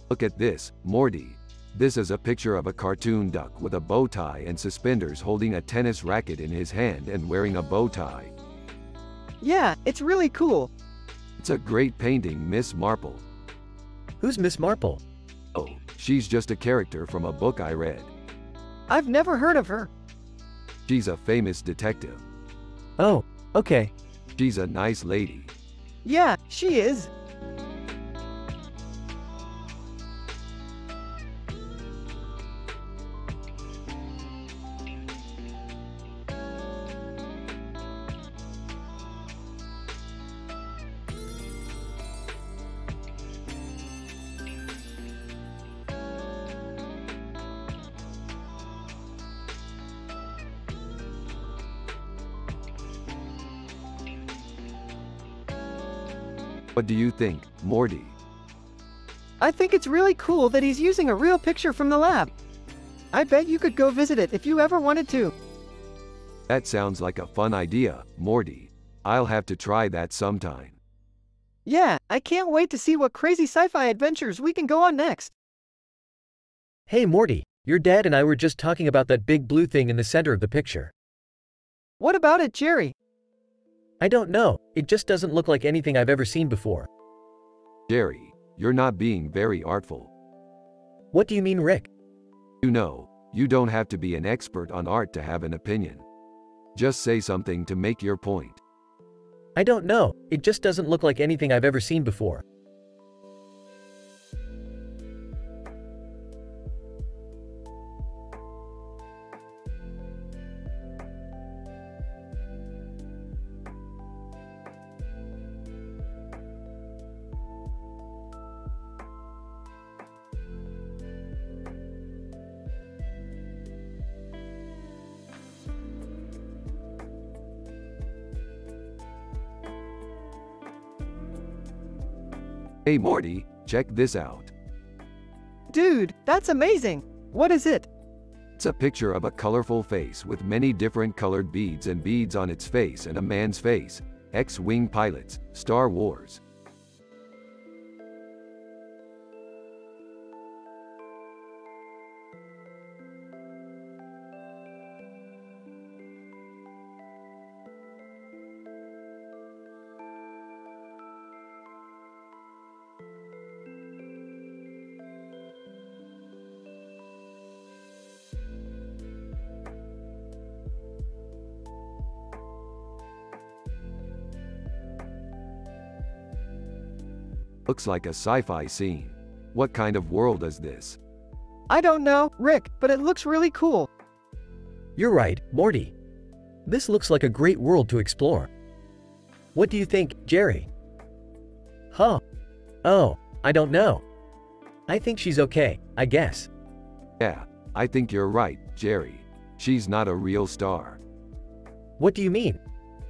Look at this, Morty. This is a picture of a cartoon duck with a bow tie and suspenders holding a tennis racket in his hand and wearing a bow tie. Yeah, it's really cool. It's a great painting, Miss Marple. Who's Miss Marple? Oh, she's just a character from a book I read. I've never heard of her. She's a famous detective. Oh, okay. She's a nice lady. Yeah, she is. What do you think, Morty? I think it's really cool that he's using a real picture from the lab. I bet you could go visit it if you ever wanted to. That sounds like a fun idea, Morty. I'll have to try that sometime. Yeah, I can't wait to see what crazy sci-fi adventures we can go on next. Hey Morty, your dad and I were just talking about that big blue thing in the center of the picture. What about it, Jerry? I don't know, it just doesn't look like anything I've ever seen before. Jerry, you're not being very artful. What do you mean, Rick? You know, you don't have to be an expert on art to have an opinion. Just say something to make your point. I don't know, it just doesn't look like anything I've ever seen before. Hey Morty, check this out. Dude, that's amazing! What is it? It's a picture of a colorful face with many different colored beads and beads on its face and a man's face. X-Wing pilots, Star Wars. Looks like a sci-fi scene. What kind of world is this? I don't know, Rick, but it looks really cool. You're right, Morty. This looks like a great world to explore. What do you think, Jerry? Huh? Oh, I don't know. I think she's okay, I guess. Yeah, I think you're right, Jerry. She's not a real star. What do you mean?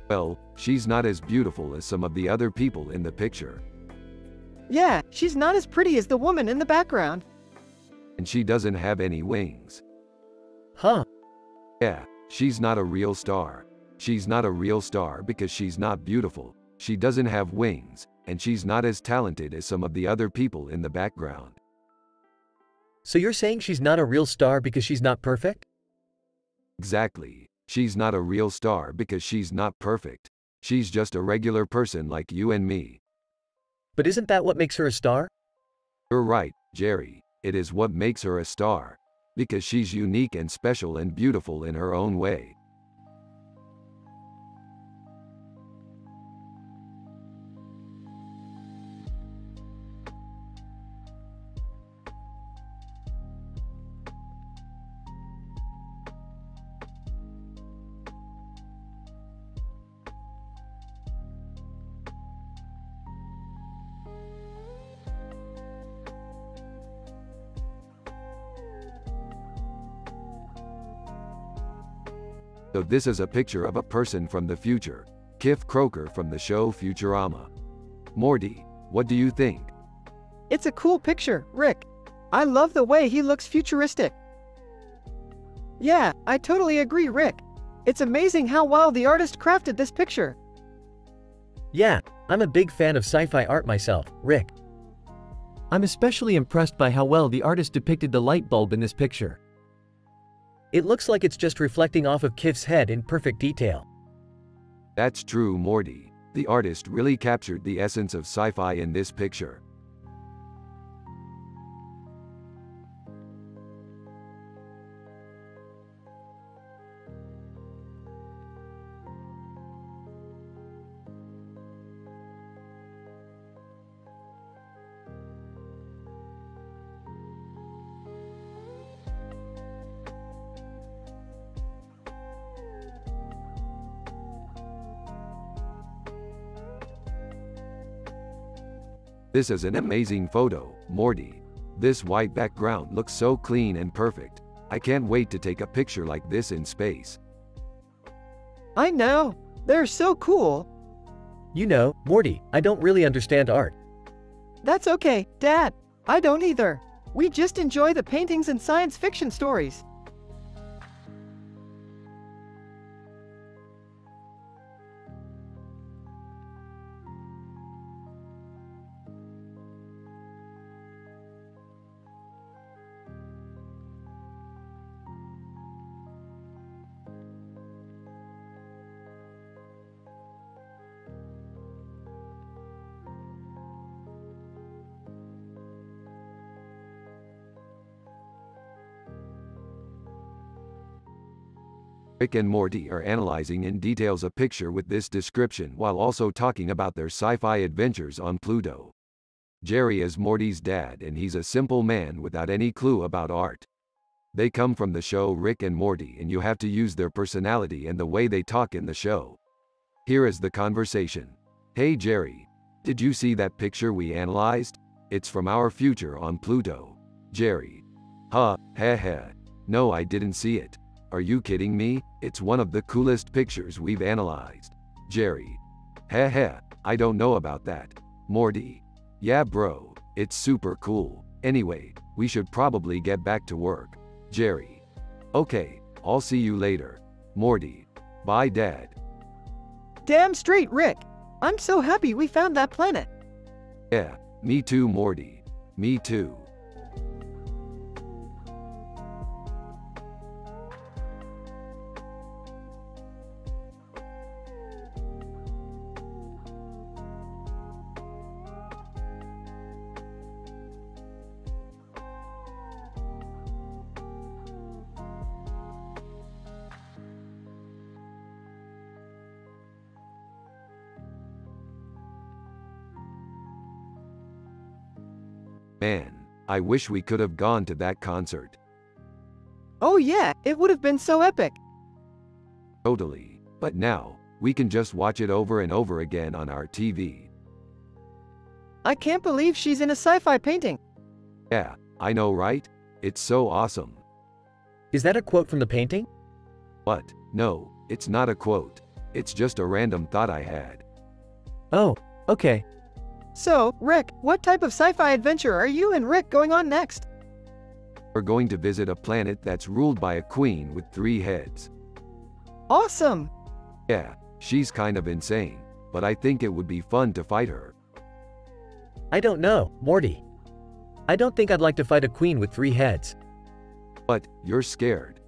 Well, she's not as beautiful as some of the other people in the picture. Yeah, she's not as pretty as the woman in the background. And she doesn't have any wings. Huh? Yeah, she's not a real star. She's not a real star because she's not beautiful, she doesn't have wings, and she's not as talented as some of the other people in the background. So you're saying she's not a real star because she's not perfect? Exactly. She's not a real star because she's not perfect. She's just a regular person like you and me. But isn't that what makes her a star? You're right, Jerry. It is what makes her a star. Because she's unique and special and beautiful in her own way. So this is a picture of a person from the future, Kif Kroker from the show Futurama. Morty, what do you think? It's a cool picture, Rick. I love the way he looks futuristic. Yeah, I totally agree, Rick. It's amazing how well the artist crafted this picture. Yeah, I'm a big fan of sci-fi art myself, Rick. I'm especially impressed by how well the artist depicted the light bulb in this picture. It looks like it's just reflecting off of Kif's head in perfect detail. That's true, Morty. The artist really captured the essence of sci-fi in this picture. This is an amazing photo, Morty. This white background looks so clean and perfect. I can't wait to take a picture like this in space. I know. They're so cool. You know, Morty, I don't really understand art. That's okay, Dad. I don't either. We just enjoy the paintings and science fiction stories. Rick and Morty are analyzing in details a picture with this description while also talking about their sci-fi adventures on Pluto. Jerry is Morty's dad and he's a simple man without any clue about art. They come from the show Rick and Morty and you have to use their personality and the way they talk in the show. Here is the conversation. Hey Jerry, did you see that picture we analyzed? It's from our future on Pluto. Jerry. Heh. No, I didn't see it. Are you kidding me? It's one of the coolest pictures we've analyzed. Jerry. I don't know about that. Morty. Yeah bro, it's super cool. Anyway, we should probably get back to work. Jerry. Okay, I'll see you later. Morty. Bye Dad. Damn straight, Rick. I'm so happy we found that planet. Yeah, me too Morty. Me too. Man, I wish we could have gone to that concert. Oh yeah, it would have been so epic. Totally. But now, we can just watch it over and over again on our TV. I can't believe she's in a sci-fi painting. Yeah, I know right? It's so awesome. Is that a quote from the painting? What? No, it's not a quote. It's just a random thought I had. Oh, okay. So, Rick, what type of sci-fi adventure are you and Rick going on next? We're going to visit a planet that's ruled by a queen with 3 heads. Awesome! Yeah, she's kind of insane, but I think it would be fun to fight her. I don't know, Morty. I don't think I'd like to fight a queen with 3 heads. But, you're scared.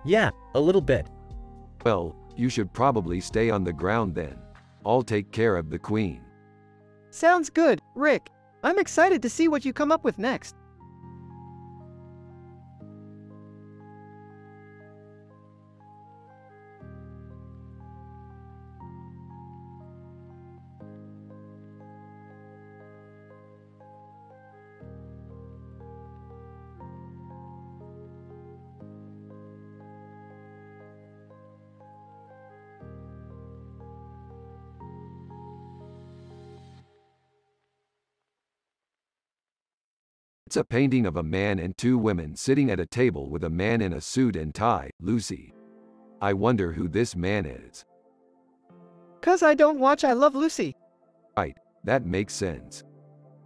Yeah, a little bit. Well, you should probably stay on the ground then. I'll take care of the queen. Sounds good, Rick. I'm excited to see what you come up with next. It's a painting of a man and 2 women sitting at a table with a man in a suit and tie, Lucy. I wonder who this man is. 'Cause I don't watch I Love Lucy. Right, that makes sense.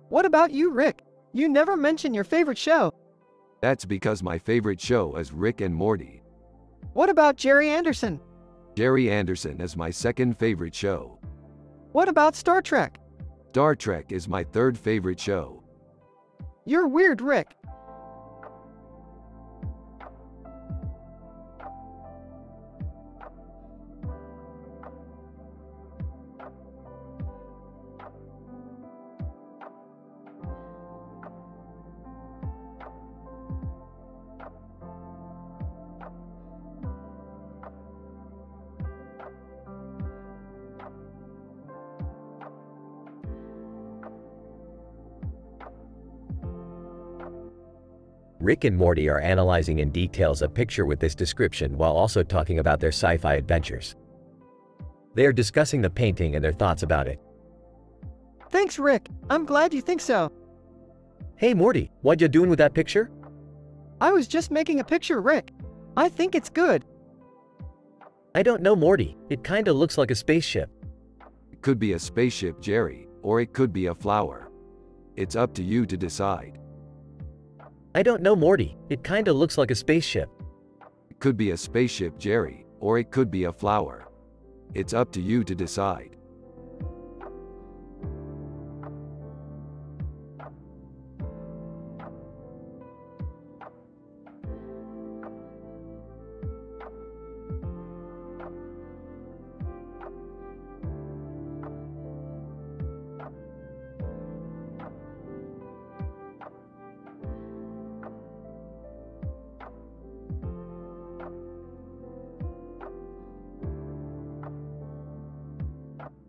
What about you, Rick? You never mention your favorite show. That's because my favorite show is Rick and Morty. What about Jerry Anderson? Jerry Anderson is my 2nd favorite show. What about Star Trek? Star Trek is my 3rd favorite show. You're weird, Rick. Rick and Morty are analyzing in details a picture with this description while also talking about their sci-fi adventures. They are discussing the painting and their thoughts about it. Thanks, Rick. I'm glad you think so. Hey Morty, what you doing with that picture? I was just making a picture, Rick. I think it's good. I don't know Morty, it kinda looks like a spaceship. It could be a spaceship, Jerry, or it could be a flower. It's up to you to decide. I don't know Morty, it kinda looks like a spaceship. It could be a spaceship, Jerry, or it could be a flower. It's up to you to decide.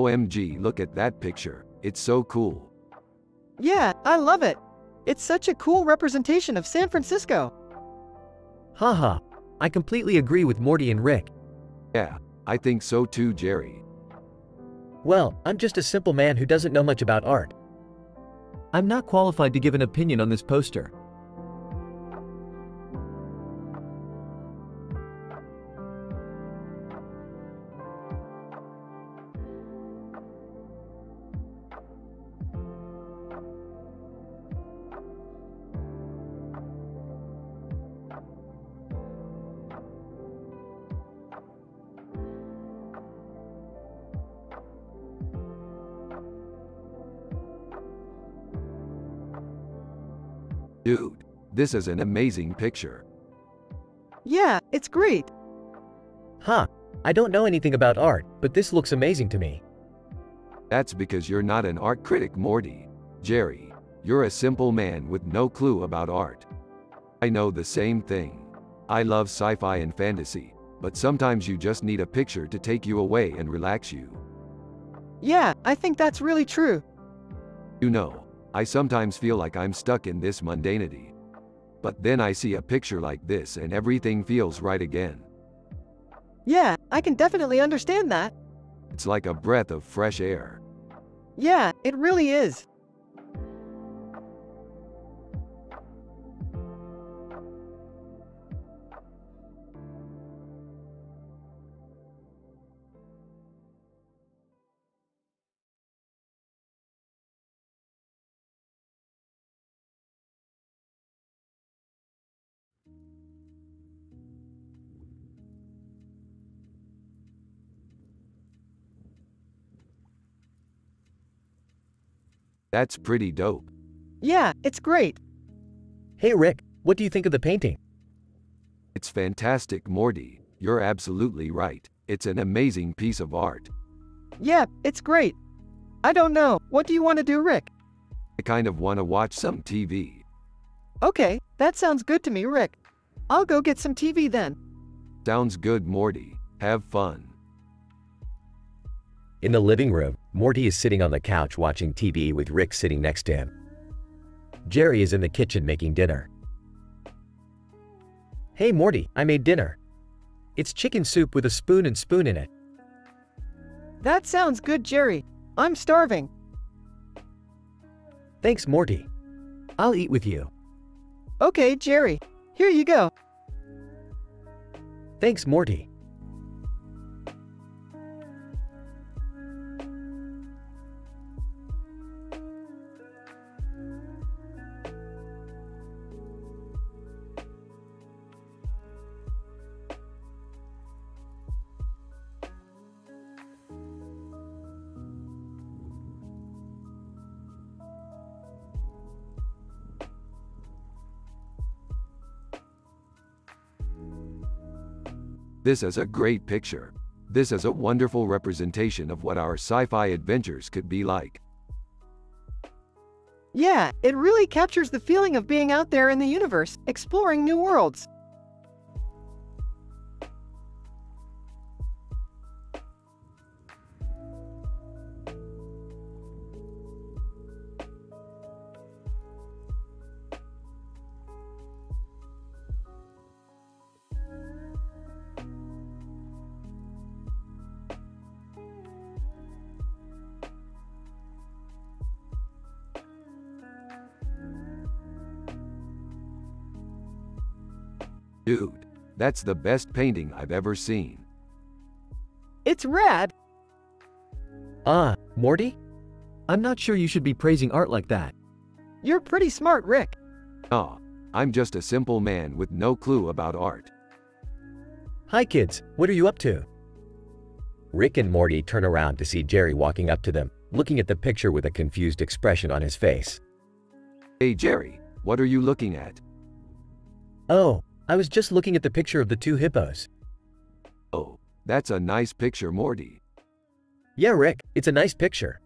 OMG, look at that picture. It's so cool. Yeah, I love it. It's such a cool representation of San Francisco. Haha. I completely agree with Morty and Rick. Yeah, I think so too, Jerry. Well, I'm just a simple man who doesn't know much about art. I'm not qualified to give an opinion on this poster. Dude, this is an amazing picture. Yeah, it's great. Huh. I don't know anything about art, but this looks amazing to me. That's because you're not an art critic, Morty. Jerry, you're a simple man with no clue about art. I know the same thing. I love sci-fi and fantasy, but sometimes you just need a picture to take you away and relax you. Yeah, I think that's really true. You know, I sometimes feel like I'm stuck in this mundanity. But then I see a picture like this and everything feels right again. Yeah, I can definitely understand that. It's like a breath of fresh air. Yeah, it really is. That's pretty dope. Yeah, it's great. Hey Rick, what do you think of the painting? It's fantastic, Morty. You're absolutely right. It's an amazing piece of art. Yeah, it's great. I don't know, what do you want to do, Rick? I kind of want to watch some TV. Okay, that sounds good to me, Rick. I'll go get some TV then. Sounds good, Morty. Have fun. In the living room, Morty is sitting on the couch watching TV with Rick sitting next to him. Jerry is in the kitchen making dinner. Hey Morty, I made dinner. It's chicken soup with a spoon and spoon in it. That sounds good, Jerry. I'm starving. Thanks, Morty. I'll eat with you. Okay, Jerry. Here you go. Thanks, Morty. This is a great picture. This is a wonderful representation of what our sci-fi adventures could be like. Yeah, it really captures the feeling of being out there in the universe, exploring new worlds. Dude, that's the best painting I've ever seen. It's rad. Morty? I'm not sure you should be praising art like that. You're pretty smart, Rick. Aw, I'm just a simple man with no clue about art. Hi kids, what are you up to? Rick and Morty turn around to see Jerry walking up to them, looking at the picture with a confused expression on his face. Hey Jerry, what are you looking at? Oh, I was just looking at the picture of the two hippos. Oh, that's a nice picture, Morty. Yeah, Rick, it's a nice picture.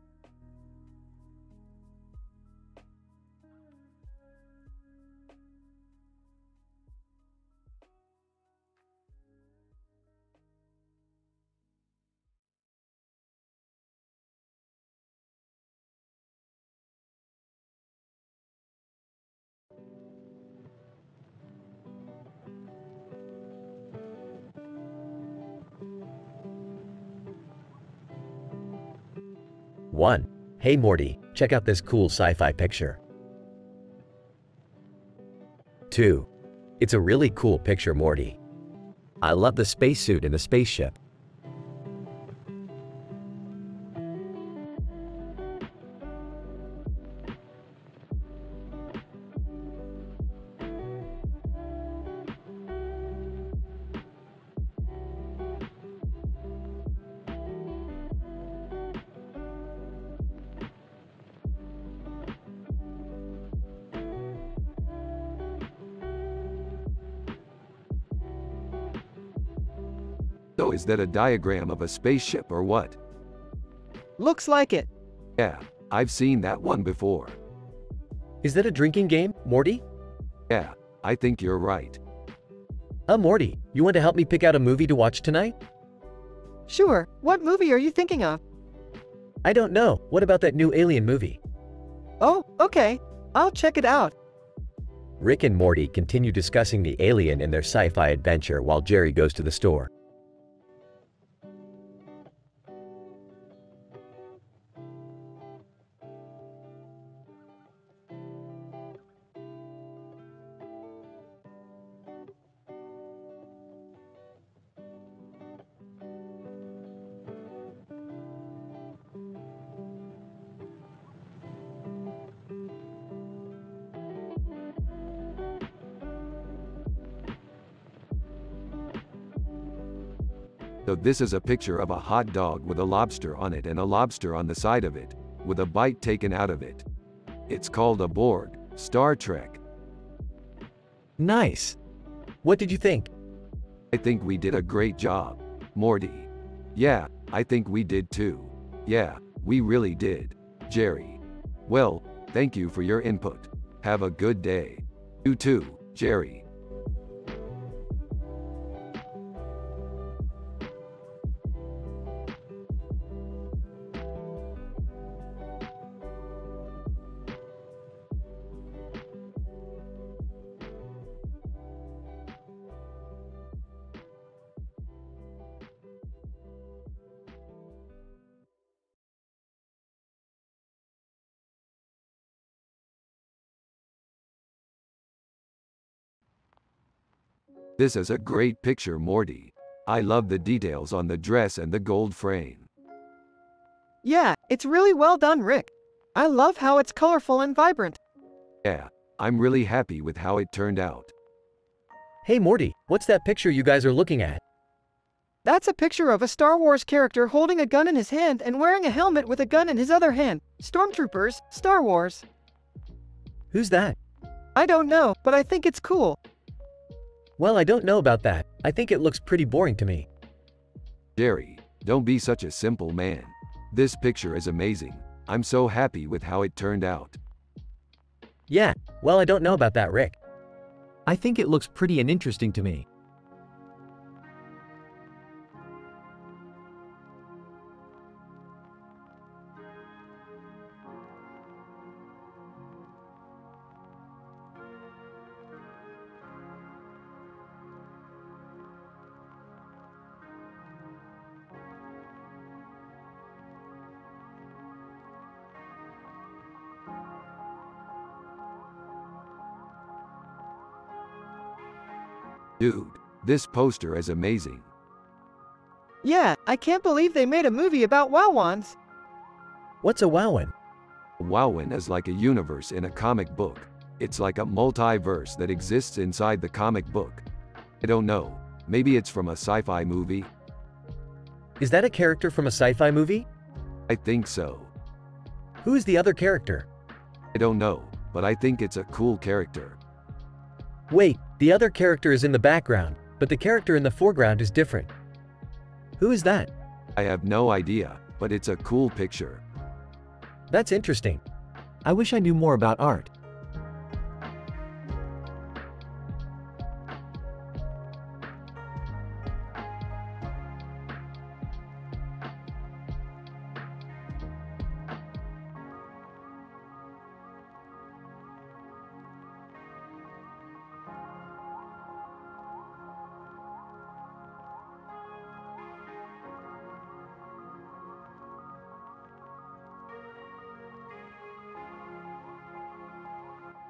One. Hey Morty, check out this cool sci-fi picture. 2. It's a really cool picture, Morty. I love the spacesuit and the spaceship. So is that a diagram of a spaceship or what? Looks like it. Yeah, I've seen that one before. Is that a drinking game, Morty? Yeah, I think you're right. Morty, you want to help me pick out a movie to watch tonight? Sure, what movie are you thinking of? I don't know. What about that new Alien movie? Oh, okay. I'll check it out. Rick and Morty continue discussing the alien in their sci-fi adventure while Jerry goes to the store. So this is a picture of a hot dog with a lobster on it and a lobster on the side of it, with a bite taken out of it. It's called a Borg, Star Trek. Nice. What did you think? I think we did a great job, Morty. Yeah, I think we did too. Yeah, we really did, Jerry. Well, thank you for your input. Have a good day. You too, Jerry. This is a great picture, Morty. I love the details on the dress and the gold frame. Yeah, it's really well done, Rick. I love how it's colorful and vibrant. Yeah, I'm really happy with how it turned out. Hey Morty, what's that picture you guys are looking at? That's a picture of a Star Wars character holding a gun in his hand and wearing a helmet with a gun in his other hand. Stormtroopers, Star Wars. Who's that? I don't know, but I think it's cool. Well, I don't know about that. I think it looks pretty boring to me. Jerry, don't be such a simple man. This picture is amazing. I'm so happy with how it turned out. Yeah, well, I don't know about that, Rick. I think it looks pretty and interesting to me. Dude, this poster is amazing. Yeah, I can't believe they made a movie about Wowans. What's a Wowin? Wowin is like a universe in a comic book. It's like a multiverse that exists inside the comic book. I don't know, maybe it's from a sci-fi movie? Is that a character from a sci-fi movie? I think so. Who is the other character? I don't know, but I think it's a cool character. Wait, the other character is in the background, but the character in the foreground is different. Who is that? I have no idea, but it's a cool picture. That's interesting. I wish I knew more about art.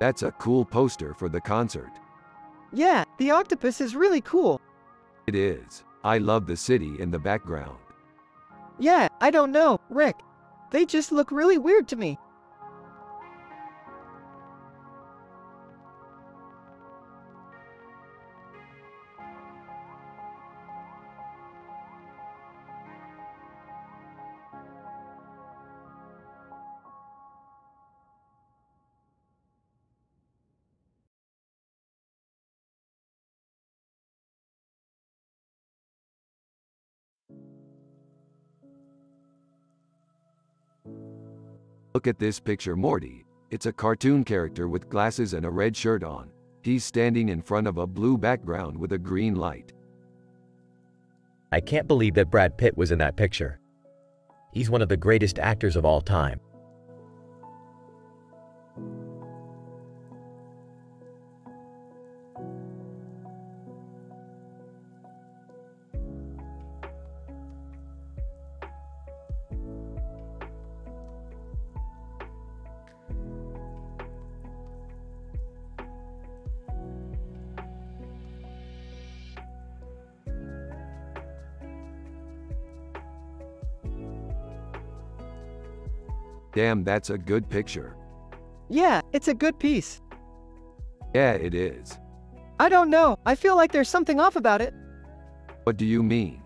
That's a cool poster for the concert. Yeah, the octopus is really cool. It is. I love the city in the background. Yeah, I don't know, Rick. They just look really weird to me. Look at this picture, Morty. It's a cartoon character with glasses and a red shirt on. He's standing in front of a blue background with a green light. I can't believe that Brad Pitt was in that picture. He's one of the greatest actors of all time. Damn, that's a good picture. Yeah, it's a good piece. Yeah, it is. I don't know, I feel like there's something off about it. What do you mean?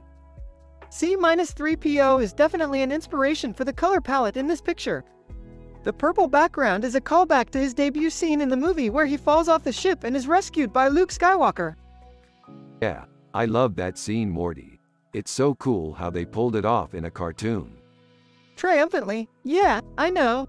C-3PO is definitely an inspiration for the color palette in this picture. The purple background is a callback to his debut scene in the movie where he falls off the ship and is rescued by Luke Skywalker. Yeah, I love that scene, Morty. It's so cool how they pulled it off in a cartoon. Triumphantly, yeah, I know.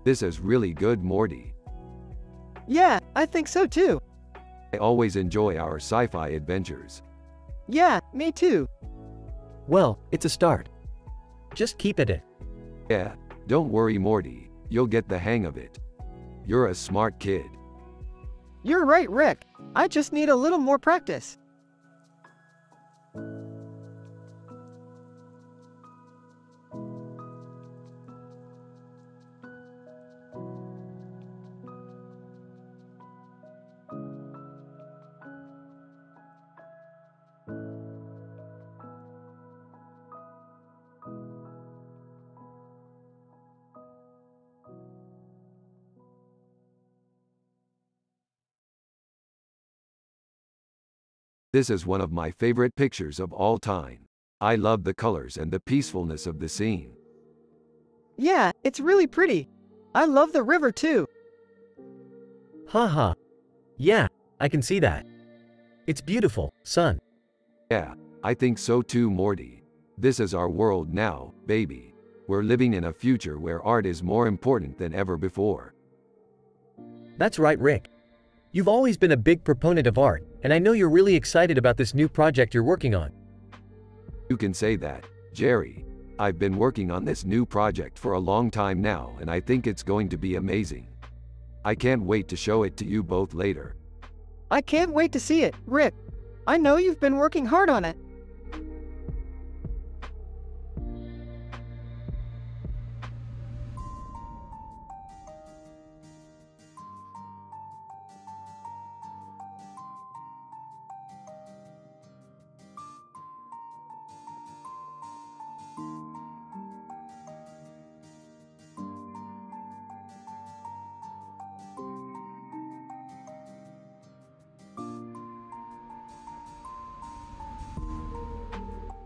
This is really good, Morty. Yeah, I think so too. I always enjoy our sci-fi adventures. Yeah, me too. Well, it's a start. Just keep at it. Yeah, don't worry, Morty. You'll get the hang of it. You're a smart kid. You're right, Rick. I just need a little more practice. This is one of my favorite pictures of all time. I love the colors and the peacefulness of the scene. Yeah, it's really pretty. I love the river too. Haha. Yeah, I can see that. It's beautiful, son. Yeah, I think so too, Morty. This is our world now, baby. We're living in a future where art is more important than ever before. That's right, Rick. You've always been a big proponent of art, and I know you're really excited about this new project you're working on. You can say that, Jerry. I've been working on this new project for a long time now, and I think it's going to be amazing. I can't wait to show it to you both later. I can't wait to see it, Rick. I know you've been working hard on it.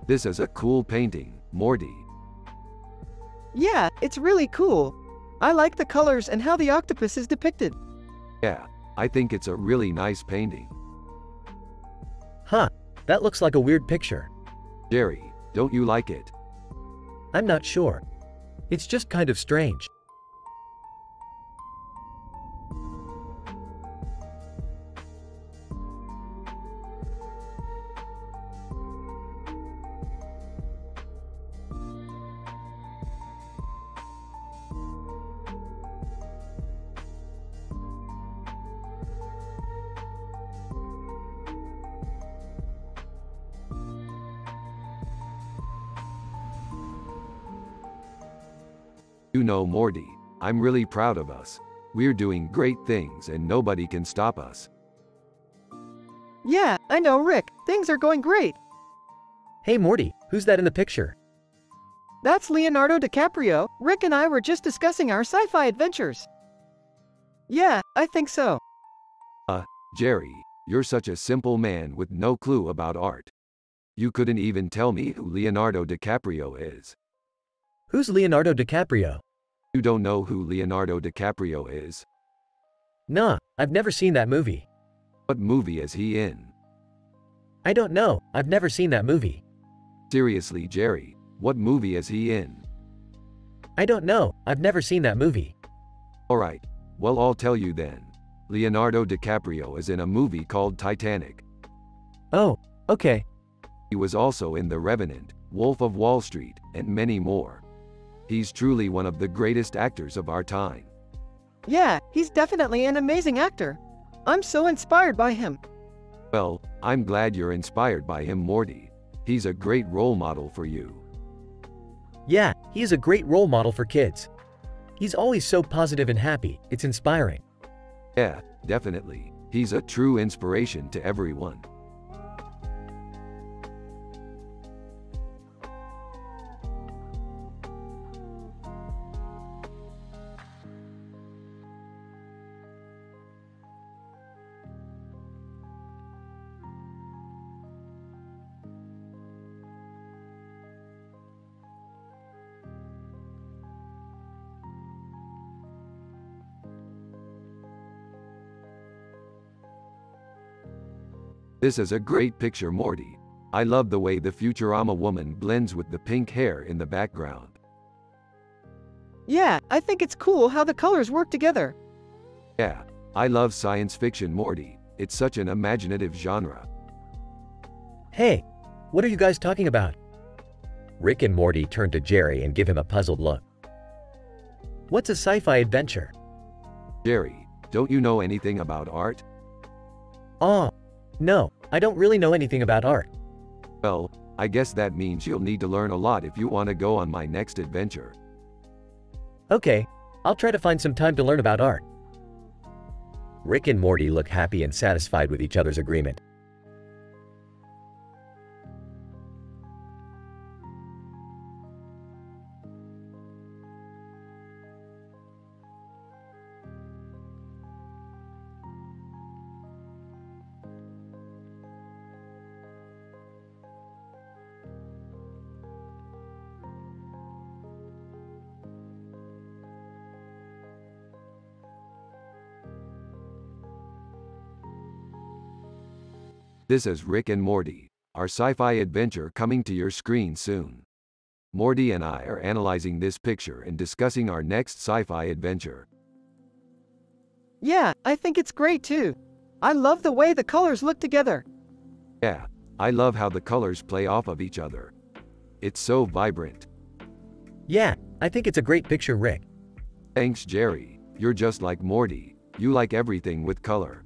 This is a cool painting, Morty. Yeah, it's really cool. I like the colors and how the octopus is depicted. Yeah, I think it's a really nice painting. Huh, that looks like a weird picture. Jerry, don't you like it? I'm not sure. It's just kind of strange. You know, Morty, I'm really proud of us. We're doing great things and nobody can stop us. Yeah, I know, Rick. Things are going great. Hey Morty, who's that in the picture? That's Leonardo DiCaprio. Rick and I were just discussing our sci-fi adventures. Yeah, I think so. Jerry, you're such a simple man with no clue about art. You couldn't even tell me who Leonardo DiCaprio is. Who's Leonardo DiCaprio? You don't know who Leonardo DiCaprio is? Nah, I've never seen that movie. What movie is he in? I don't know, I've never seen that movie. Seriously, Jerry, what movie is he in? I don't know, I've never seen that movie. Alright, well I'll tell you then. Leonardo DiCaprio is in a movie called Titanic. Oh, okay. He was also in The Revenant, Wolf of Wall Street, and many more. He's truly one of the greatest actors of our time. Yeah, he's definitely an amazing actor. I'm so inspired by him. Well, I'm glad you're inspired by him, Morty. He's a great role model for you. Yeah, he is a great role model for kids. He's always so positive and happy, it's inspiring. Yeah, definitely. He's a true inspiration to everyone. This is a great picture, Morty. I love the way the Futurama woman blends with the pink hair in the background. Yeah, I think it's cool how the colors work together. Yeah, I love science fiction, Morty. It's such an imaginative genre. Hey, what are you guys talking about? Rick and Morty turn to Jerry and give him a puzzled look. What's a sci-fi adventure? Jerry, don't you know anything about art? Oh, no, I don't really know anything about art. Well, I guess that means you'll need to learn a lot if you want to go on my next adventure. Okay, I'll try to find some time to learn about art. Rick and Morty look happy and satisfied with each other's agreement. This is Rick and Morty, our sci-fi adventure coming to your screen soon. Morty and I are analyzing this picture and discussing our next sci-fi adventure. Yeah, I think it's great too. I love the way the colors look together. Yeah, I love how the colors play off of each other. It's so vibrant. Yeah, I think it's a great picture, Rick. Thanks, Jerry. You're just like Morty. You like everything with color.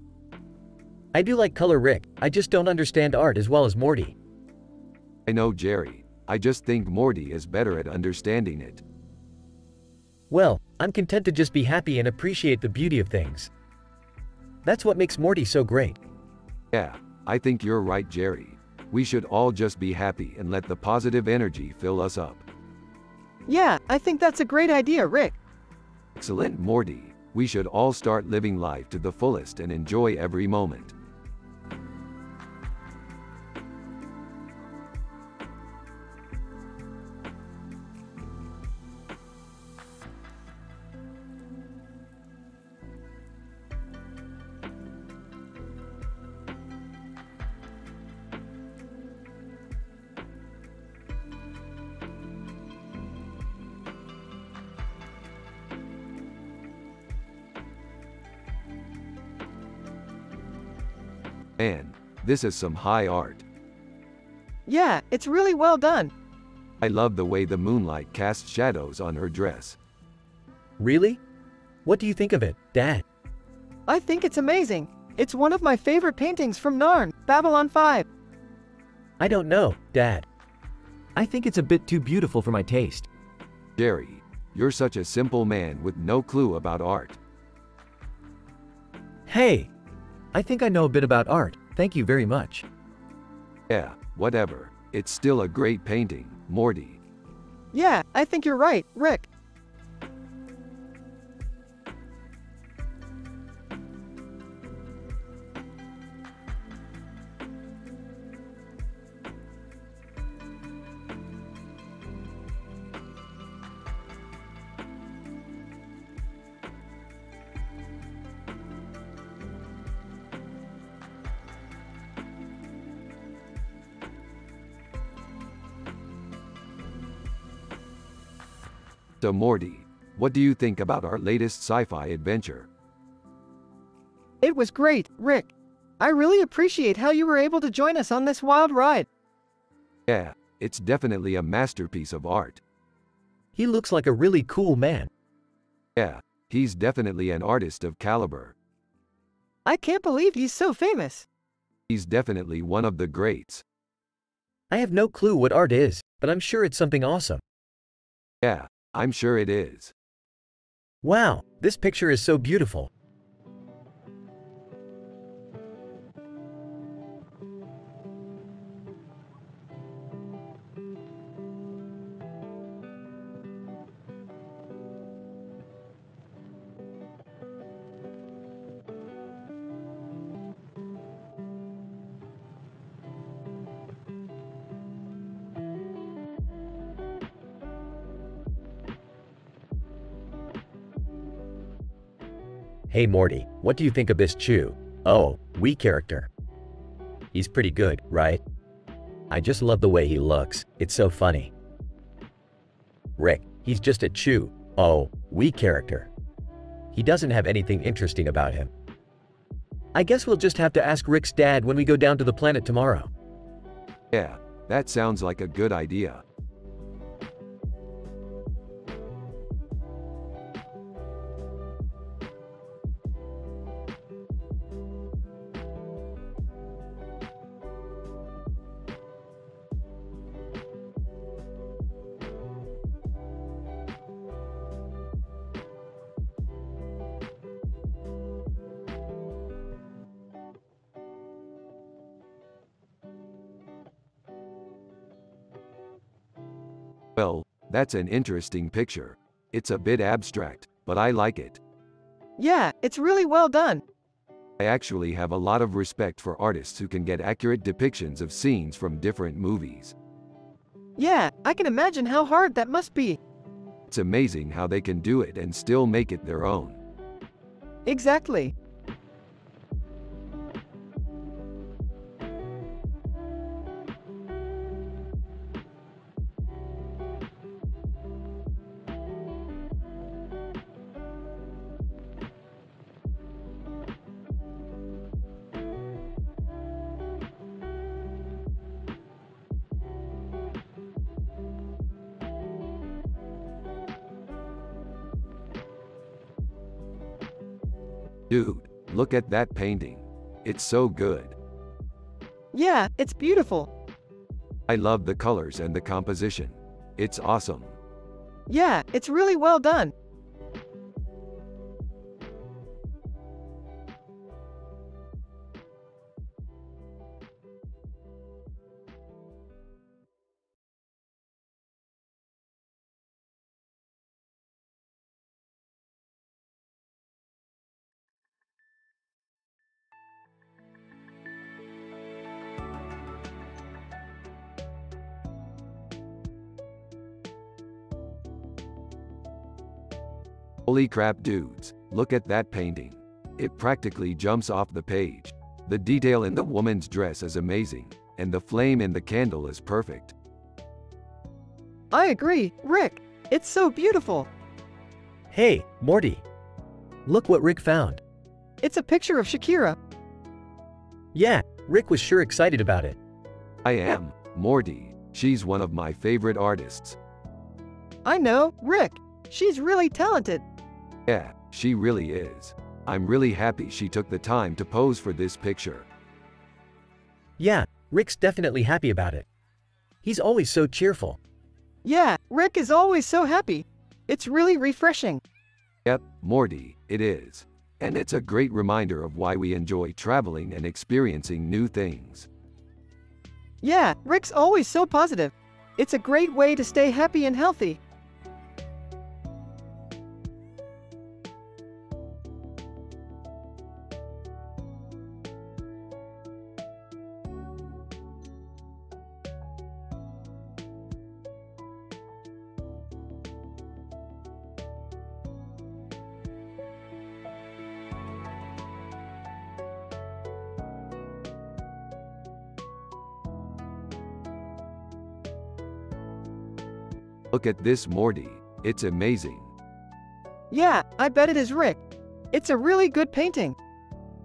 I do like color, Rick. I just don't understand art as well as Morty. I know, Jerry. I just think Morty is better at understanding it. Well, I'm content to just be happy and appreciate the beauty of things. That's what makes Morty so great. Yeah, I think you're right, Jerry. We should all just be happy and let the positive energy fill us up. Yeah, I think that's a great idea, Rick. Excellent, Morty. We should all start living life to the fullest and enjoy every moment. Man, this is some high art. Yeah, it's really well done. I love the way the moonlight casts shadows on her dress. Really? What do you think of it, Dad? I think it's amazing. It's one of my favorite paintings from Narn, Babylon 5. I don't know, Dad. I think it's a bit too beautiful for my taste. Jerry, you're such a simple man with no clue about art. Hey, I think I know a bit about art. Thank you very much. Yeah, whatever. It's still a great painting, Morty. Yeah, I think you're right, Rick. So Morty, what do you think about our latest sci-fi adventure? It was great, Rick. I really appreciate how you were able to join us on this wild ride. Yeah, it's definitely a masterpiece of art. He looks like a really cool man. Yeah, he's definitely an artist of caliber. I can't believe he's so famous. He's definitely one of the greats. I have no clue what art is, but I'm sure it's something awesome. Yeah, I'm sure it is. Wow, this picture is so beautiful. Hey Morty, what do you think of this Chew? Oh, we character. He's pretty good, right? I just love the way he looks, it's so funny. Rick, he's just a Chew. Oh, we character. He doesn't have anything interesting about him. I guess we'll just have to ask Rick's dad when we go down to the planet tomorrow. Yeah, that sounds like a good idea. Well, that's an interesting picture. It's a bit abstract, but I like it. Yeah, it's really well done. I actually have a lot of respect for artists who can get accurate depictions of scenes from different movies. Yeah, I can imagine how hard that must be. It's amazing how they can do it and still make it their own. Exactly. Dude, look at that painting. It's so good. Yeah, it's beautiful. I love the colors and the composition. It's awesome. Yeah, it's really well done. Holy crap dudes, look at that painting. It practically jumps off the page. The detail in the woman's dress is amazing, and the flame in the candle is perfect. I agree, Rick. It's so beautiful. Hey, Morty. Look what Rick found. It's a picture of Shakira. Yeah, Rick was sure excited about it. I am, Morty. She's one of my favorite artists. I know, Rick. She's really talented. Yeah, she really is. I'm really happy she took the time to pose for this picture. Yeah, Rick's definitely happy about it. He's always so cheerful. Yeah, Rick is always so happy. It's really refreshing. Yep, Morty, it is. And it's a great reminder of why we enjoy traveling and experiencing new things. Yeah, Rick's always so positive. It's a great way to stay happy and healthy. Look at this, Morty. It's amazing. Yeah, I bet it is Rick. It's a really good painting.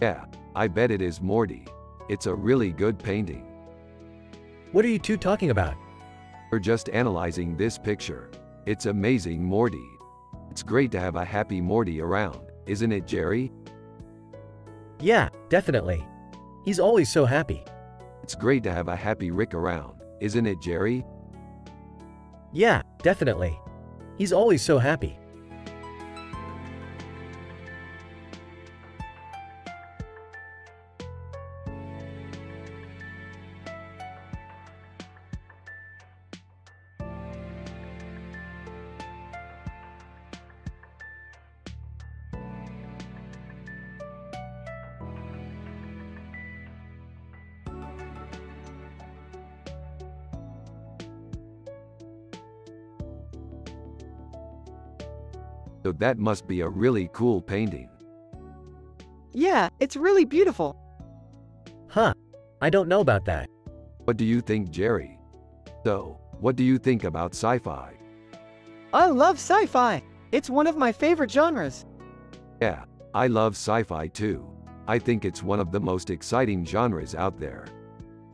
Yeah, I bet it is Morty. It's a really good painting. What are you two talking about? We're just analyzing this picture. It's amazing, Morty. It's great to have a happy Morty around, isn't it, Jerry? Yeah, definitely. He's always so happy. It's great to have a happy Rick around, isn't it, Jerry? Yeah, definitely. He's always so happy. So that must be a really cool painting. Yeah, it's really beautiful. Huh. I don't know about that. What do you think, Jerry? So, what do you think about sci-fi? I love sci-fi. It's one of my favorite genres. Yeah, I love sci-fi too. I think it's one of the most exciting genres out there.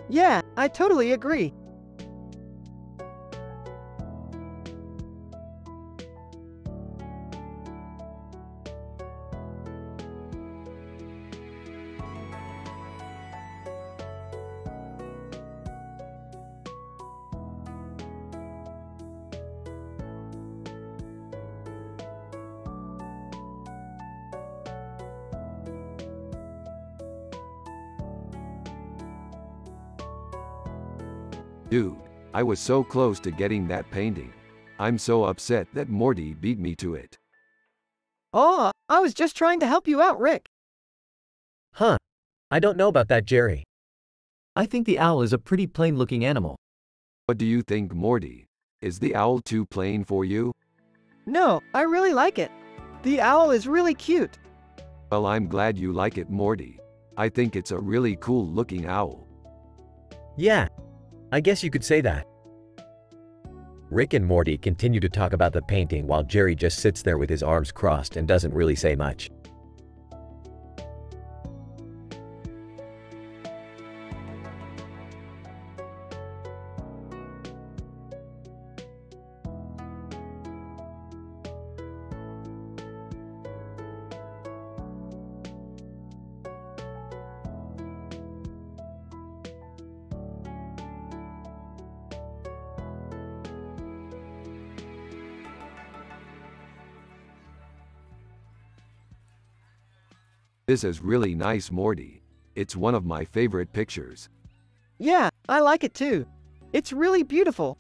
Yeah, I totally agree. Dude, I was so close to getting that painting. I'm so upset that Morty beat me to it. Oh, I was just trying to help you out, Rick. Huh. I don't know about that, Jerry. I think the owl is a pretty plain-looking animal. What do you think, Morty? Is the owl too plain for you? No, I really like it. The owl is really cute. Well, I'm glad you like it, Morty. I think it's a really cool looking owl. Yeah, I guess you could say that. Rick and Morty continue to talk about the painting while Jerry just sits there with his arms crossed and doesn't really say much. This is really nice, Morty. It's one of my favorite pictures. Yeah, I like it too. It's really beautiful.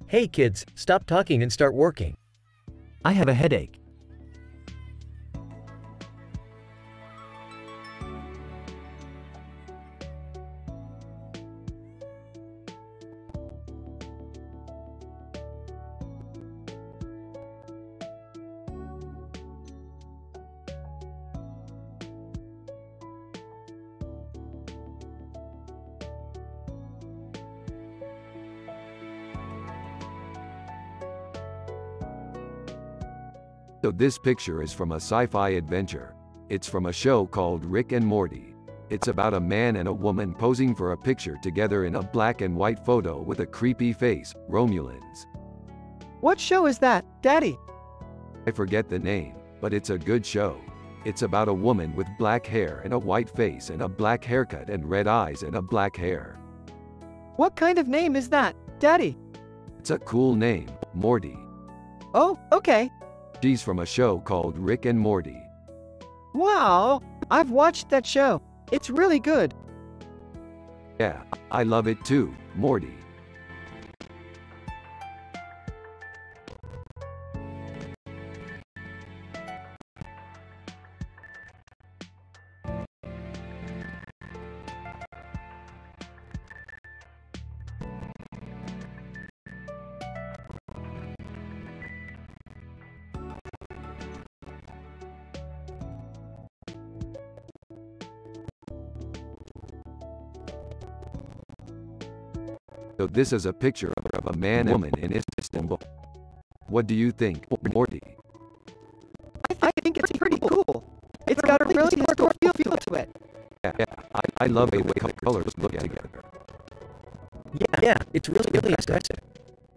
Hey kids, stop talking and start working. I have a headache. So this picture is from a sci-fi adventure. It's from a show called Rick and Morty. It's about a man and a woman posing for a picture together in a black and white photo with a creepy face, Romulans. What show is that, Daddy? I forget the name, but it's a good show. It's about a woman with black hair and a white face and a black haircut and red eyes and a black hair. What kind of name is that, Daddy? It's a cool name, Morty. Oh, okay. She's from a show called Rick and Morty. Wow, I've watched that show. It's really good. Yeah, I love it too, Morty. So this is a picture of a man and woman in Istanbul. What do you think, Morty? I think it's pretty cool. It's got a really historical feel to it. Yeah, I love the way the colors look together. Yeah, it's really expressive.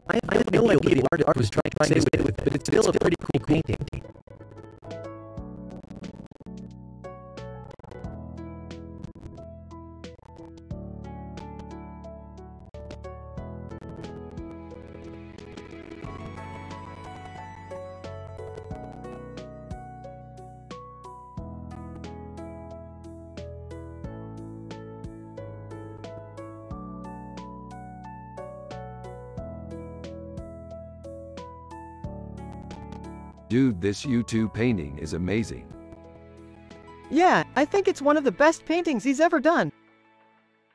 I have no idea what art was trying to say with it, but it's still a pretty cool painting. Dude, this YouTube painting is amazing. Yeah, I think it's one of the best paintings he's ever done.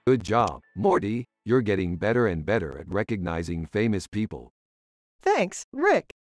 Good job, Morty. You're getting better and better at recognizing famous people. Thanks, Rick.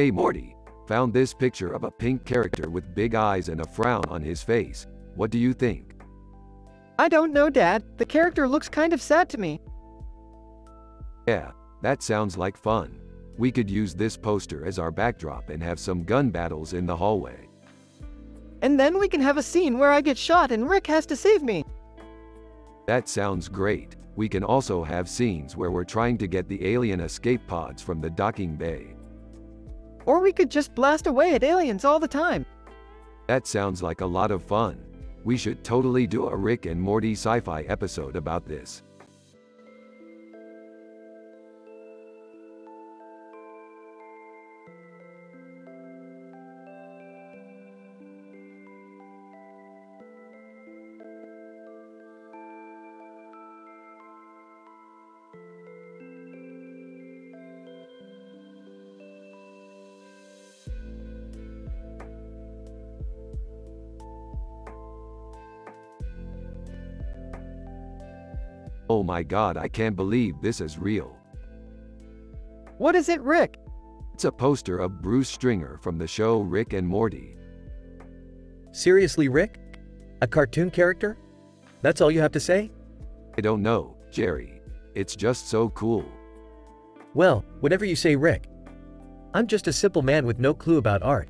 Hey Morty, found this picture of a pink character with big eyes and a frown on his face. What do you think? I don't know, Dad. The character looks kind of sad to me. Yeah, that sounds like fun. We could use this poster as our backdrop and have some gun battles in the hallway. And then we can have a scene where I get shot and Rick has to save me. That sounds great. We can also have scenes where we're trying to get the alien escape pods from the docking bay. Or we could just blast away at aliens all the time. That sounds like a lot of fun. We should totally do a Rick and Morty sci-fi episode about this. Oh my god, I can't believe this is real. What is it, Rick? It's a poster of Bruce Stringer from the show Rick and Morty. Seriously, Rick? A cartoon character? That's all you have to say? I don't know, Jerry. It's just so cool. Well, whatever you say, Rick. I'm just a simple man with no clue about art.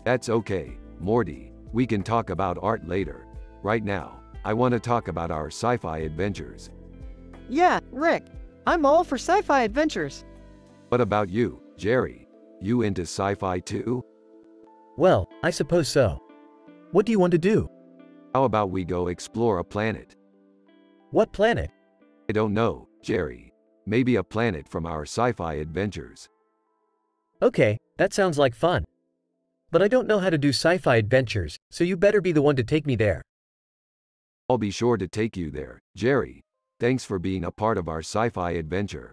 That's okay, Morty. We can talk about art later. Right now, I want to talk about our sci-fi adventures. Yeah, Rick. I'm all for sci-fi adventures. What about you, Jerry? You into sci-fi too? Well, I suppose so. What do you want to do? How about we go explore a planet? What planet? I don't know, Jerry. Maybe a planet from our sci-fi adventures. Okay, that sounds like fun. But I don't know how to do sci-fi adventures, so you better be the one to take me there. I'll be sure to take you there, Jerry. Thanks for being a part of our sci-fi adventure.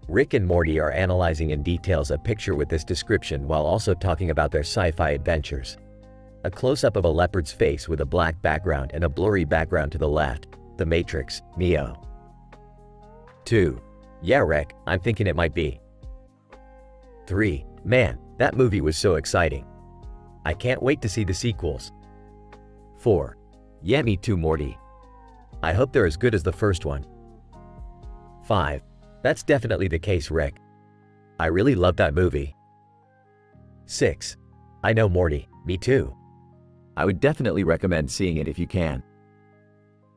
Rick and Morty are analyzing in details a picture with this description while also talking about their sci-fi adventures. A close-up of a leopard's face with a black background and a blurry background to the left. The Matrix, Neo. 2. Yeah, Rick, I'm thinking it might be. 3. Man, that movie was so exciting. I can't wait to see the sequels. 4. Yeah, me too, Morty. I hope they're as good as the first one. 5. That's definitely the case, Rick. I really love that movie. 6. I know, Morty, me too. I would definitely recommend seeing it if you can.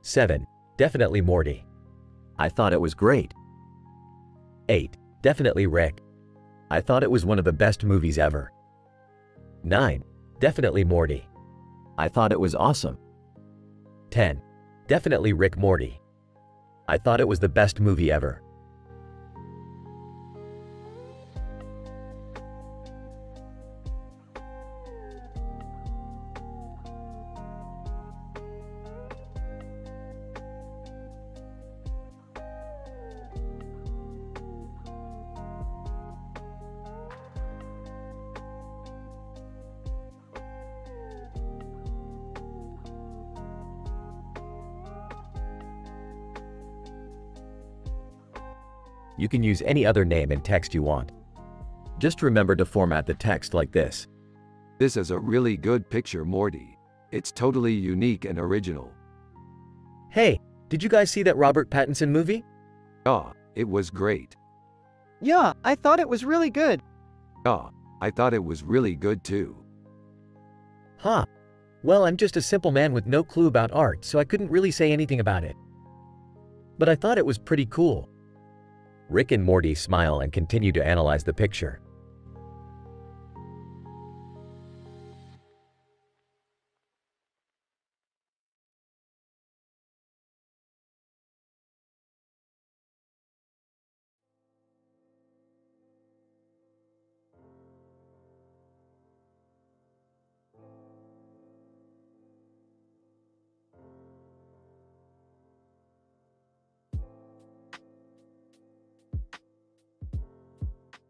7. Definitely Morty. I thought it was great. 8. Definitely Rick. I thought it was one of the best movies ever. 9. Definitely Morty. I thought it was awesome. 10. Definitely Rick Morty. I thought it was the best movie ever. You can use any other name and text you want. Just remember to format the text like this. This is a really good picture, Morty. It's totally unique and original. Hey, did you guys see that Robert Pattinson movie? Ah, it was great. Yeah, I thought it was really good. Ah, I thought it was really good too. Huh. Well, I'm just a simple man with no clue about art, so I couldn't really say anything about it. But I thought it was pretty cool. Rick and Morty smile and continue to analyze the picture.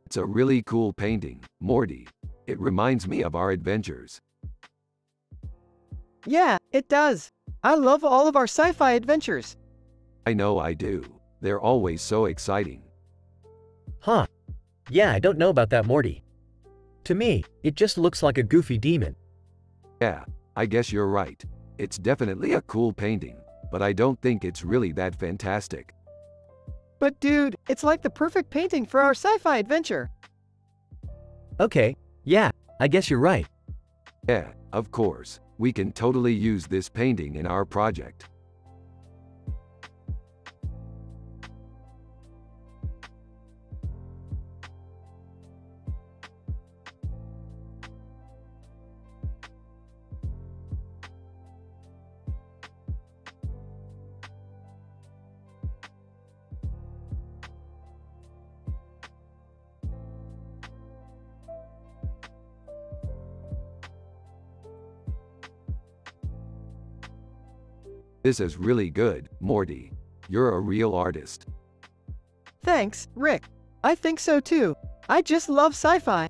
It's a really cool painting, Morty. It reminds me of our adventures. Yeah, it does. I love all of our sci-fi adventures. I know I do. They're always so exciting. Huh. Yeah, I don't know about that, Morty. To me, it just looks like a goofy demon. Yeah, I guess you're right. It's definitely a cool painting, but I don't think it's really that fantastic. But dude, it's like the perfect painting for our sci-fi adventure. Okay, yeah, I guess you're right. Yeah, of course. We can totally use this painting in our project. This is really good, Morty. You're a real artist. Thanks, Rick. I think so too. I just love sci-fi.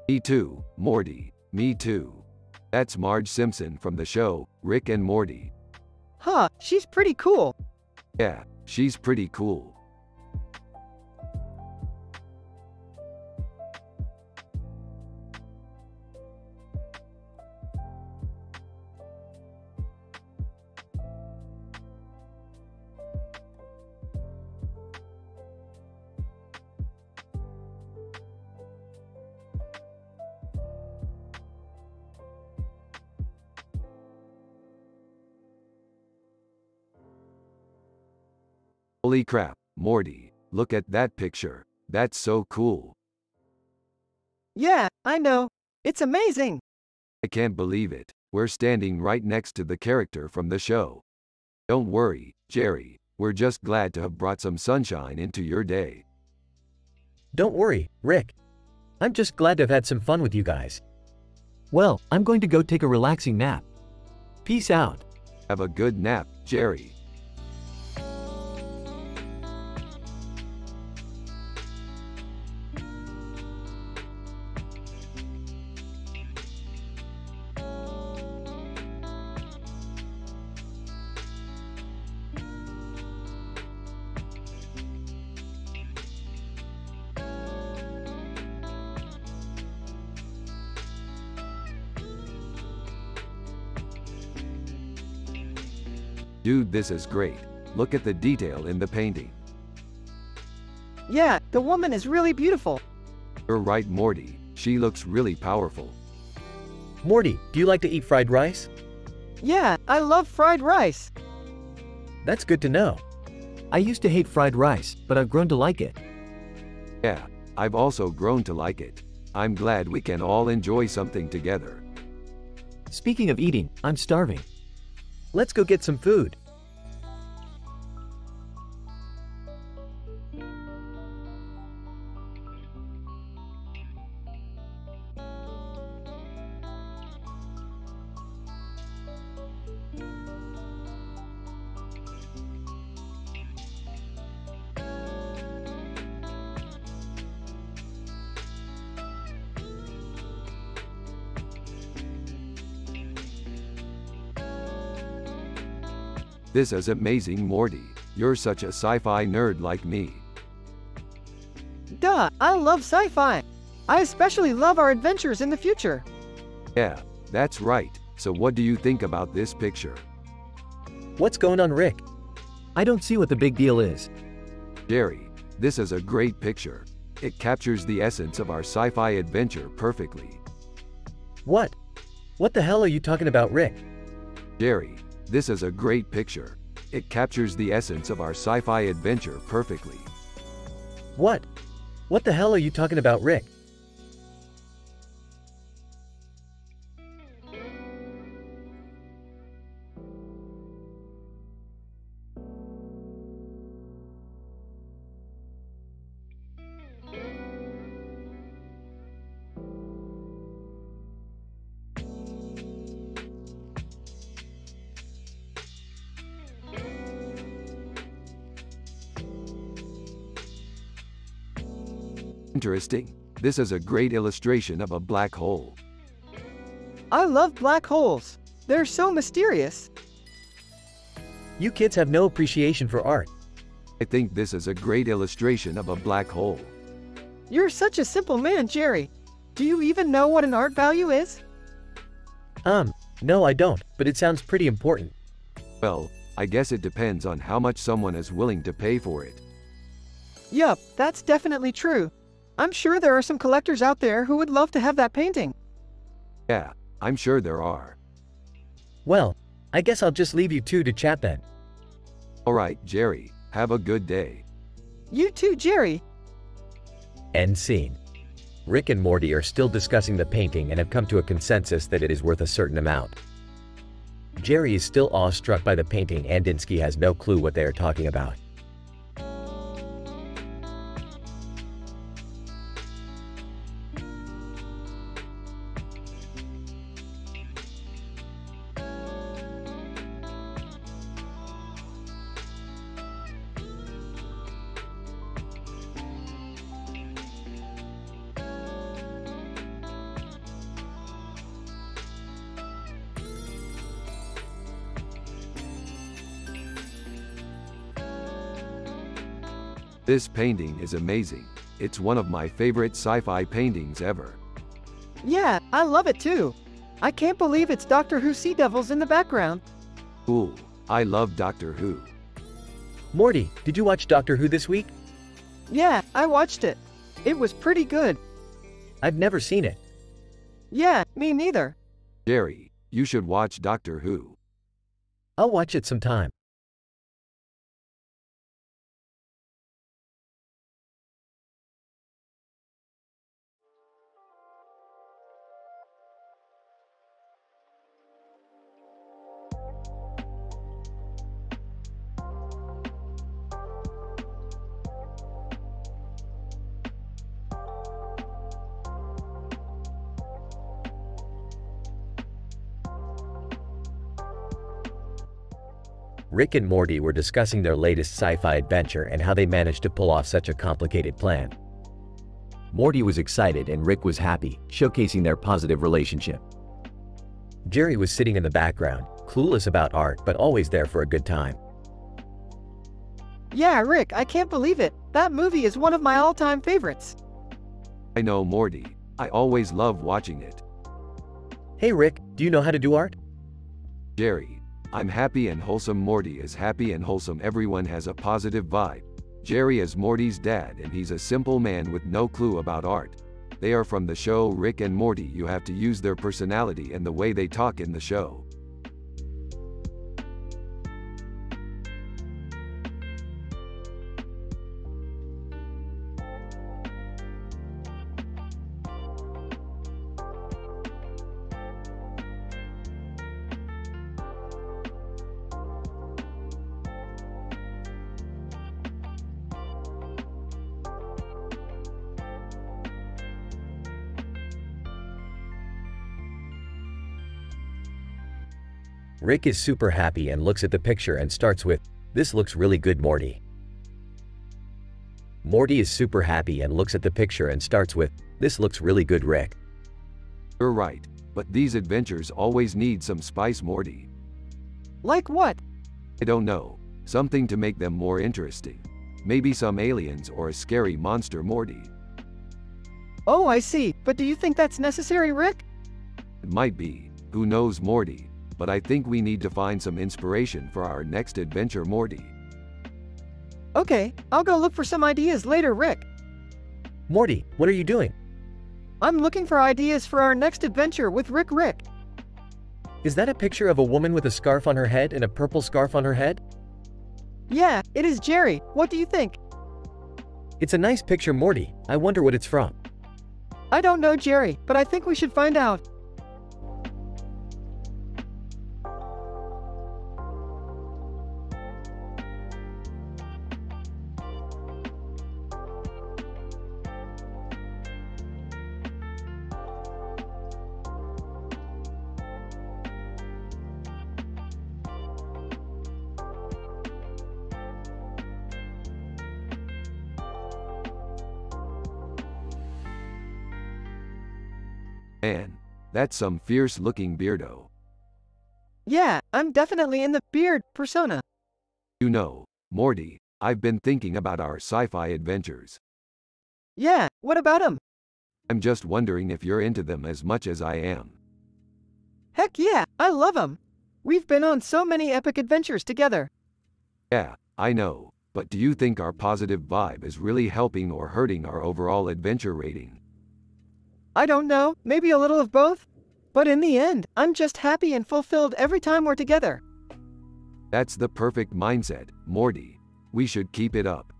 Me too, Morty. Me too. That's Marge Simpson from the show, Rick and Morty. Huh, she's pretty cool. Yeah, she's pretty cool. Holy crap, Morty, look at that picture. That's so cool. Yeah, I know. It's amazing. I can't believe it. We're standing right next to the character from the show. Don't worry, Jerry. We're just glad to have brought some sunshine into your day. Don't worry, Rick. I'm just glad to have had some fun with you guys. Well, I'm going to go take a relaxing nap. Peace out. Have a good nap, Jerry. Dude, this is great. Look at the detail in the painting. Yeah, the woman is really beautiful. You're right, Morty. She looks really powerful. Morty, do you like to eat fried rice? Yeah, I love fried rice. That's good to know. I used to hate fried rice, but I've grown to like it. Yeah, I've also grown to like it. I'm glad we can all enjoy something together. Speaking of eating, I'm starving. Let's go get some food. This is amazing, Morty. You're such a sci-fi nerd like me. Duh, I love sci-fi. I especially love our adventures in the future. Yeah, that's right. So what do you think about this picture? What's going on, Rick? I don't see what the big deal is. Jerry, this is a great picture. It captures the essence of our sci-fi adventure perfectly. What? What the hell are you talking about, Rick? Jerry, this is a great picture. It captures the essence of our sci-fi adventure perfectly. What? What the hell are you talking about, Rick? Interesting. This is a great illustration of a black hole. I love black holes. They're so mysterious. You kids have no appreciation for art. I think this is a great illustration of a black hole. You're such a simple man, Jerry. Do you even know what an art value is? No I don't, but it sounds pretty important. Well, I guess it depends on how much someone is willing to pay for it. Yup, that's definitely true. I'm sure there are some collectors out there who would love to have that painting. Yeah, I'm sure there are. Well, I guess I'll just leave you two to chat then. Alright, Jerry, have a good day. You too, Jerry. End scene. Rick and Morty are still discussing the painting and have come to a consensus that it is worth a certain amount. Jerry is still awestruck by the painting and Dinsky has no clue what they are talking about. This painting is amazing. It's one of my favorite sci-fi paintings ever. Yeah, I love it too. I can't believe it's Doctor Who Sea Devils in the background. Cool. I love Doctor Who. Morty, did you watch Doctor Who this week? Yeah, I watched it. It was pretty good. I've never seen it. Yeah, me neither. Jerry, you should watch Doctor Who. I'll watch it sometime. Rick and Morty were discussing their latest sci-fi adventure and how they managed to pull off such a complicated plan. Morty was excited and Rick was happy, showcasing their positive relationship. Jerry was sitting in the background, clueless about art but always there for a good time. Yeah, Rick, I can't believe it. That movie is one of my all-time favorites. I know, Morty. I always love watching it. Hey Rick, do you know how to do art? Jerry, I'm happy and wholesome. Morty is happy and wholesome. Everyone has a positive vibe. Jerry is Morty's dad and he's a simple man with no clue about art. They are from the show Rick and Morty. You have to use their personality and the way they talk in the show. Rick is super happy and looks at the picture and starts with, "This looks really good, Morty." Morty is super happy and looks at the picture and starts with, "This looks really good, Rick." You're right, but these adventures always need some spice, Morty. Like what? I don't know. Something to make them more interesting. Maybe some aliens or a scary monster, Morty. Oh, I see. But do you think that's necessary, Rick? It might be. Who knows, Morty? But I think we need to find some inspiration for our next adventure, Morty. Okay, I'll go look for some ideas later, Rick. Morty, what are you doing? I'm looking for ideas for our next adventure with Rick. Is that a picture of a woman with a scarf on her head and a purple scarf on her head? Yeah, it is Jerry. What do you think? It's a nice picture, Morty. I wonder what it's from. I don't know, Jerry, but I think we should find out. Man, that's some fierce-looking beardo. Yeah, I'm definitely in the beard persona. You know, Morty, I've been thinking about our sci-fi adventures. Yeah, what about him? I'm just wondering if you're into them as much as I am. Heck yeah, I love him. We've been on so many epic adventures together. Yeah, I know, but do you think our positive vibe is really helping or hurting our overall adventure rating? I don't know, maybe a little of both. But in the end, I'm just happy and fulfilled every time we're together. That's the perfect mindset, Morty. We should keep it up.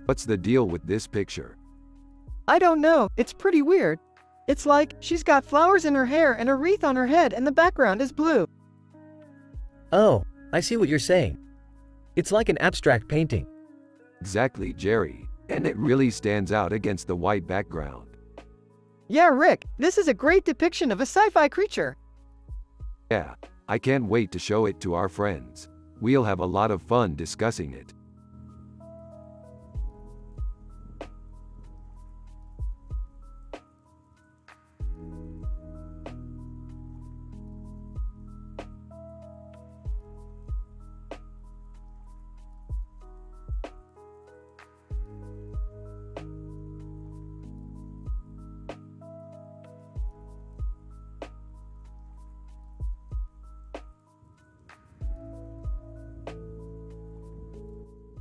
What's the deal with this picture? I don't know, it's pretty weird. It's like she's got flowers in her hair and a wreath on her head and the background is blue. Oh, I see what you're saying. It's like an abstract painting. Exactly, Jerry, and it really stands out against the white background. Yeah, Rick, this is a great depiction of a sci-fi creature. Yeah, I can't wait to show it to our friends. We'll have a lot of fun discussing it.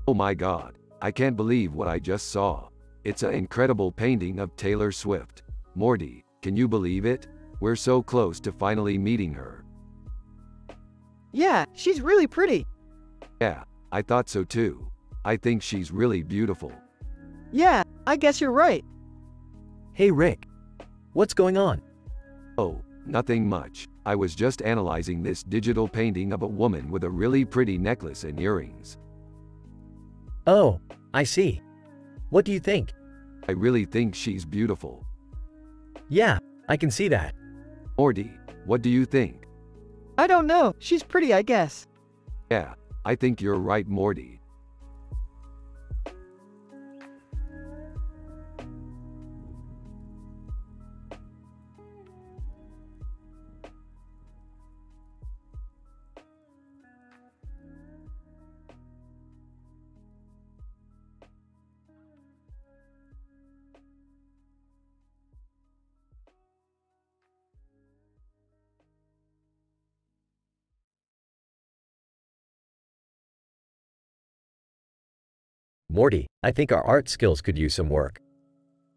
Oh my God, I can't believe what I just saw. It's an incredible painting of Taylor Swift. Morty, can you believe it? We're so close to finally meeting her. Yeah, she's really pretty. Yeah, I thought so too. I think she's really beautiful. Yeah, I guess you're right. Hey Rick, what's going on? Oh, nothing much. I was just analyzing this digital painting of a woman with a really pretty necklace and earrings. Oh, I see. What do you think? I really think she's beautiful. Yeah, I can see that. Morty, what do you think? I don't know, she's pretty, I guess. Yeah, I think you're right, Morty. Morty, I think our art skills could use some work.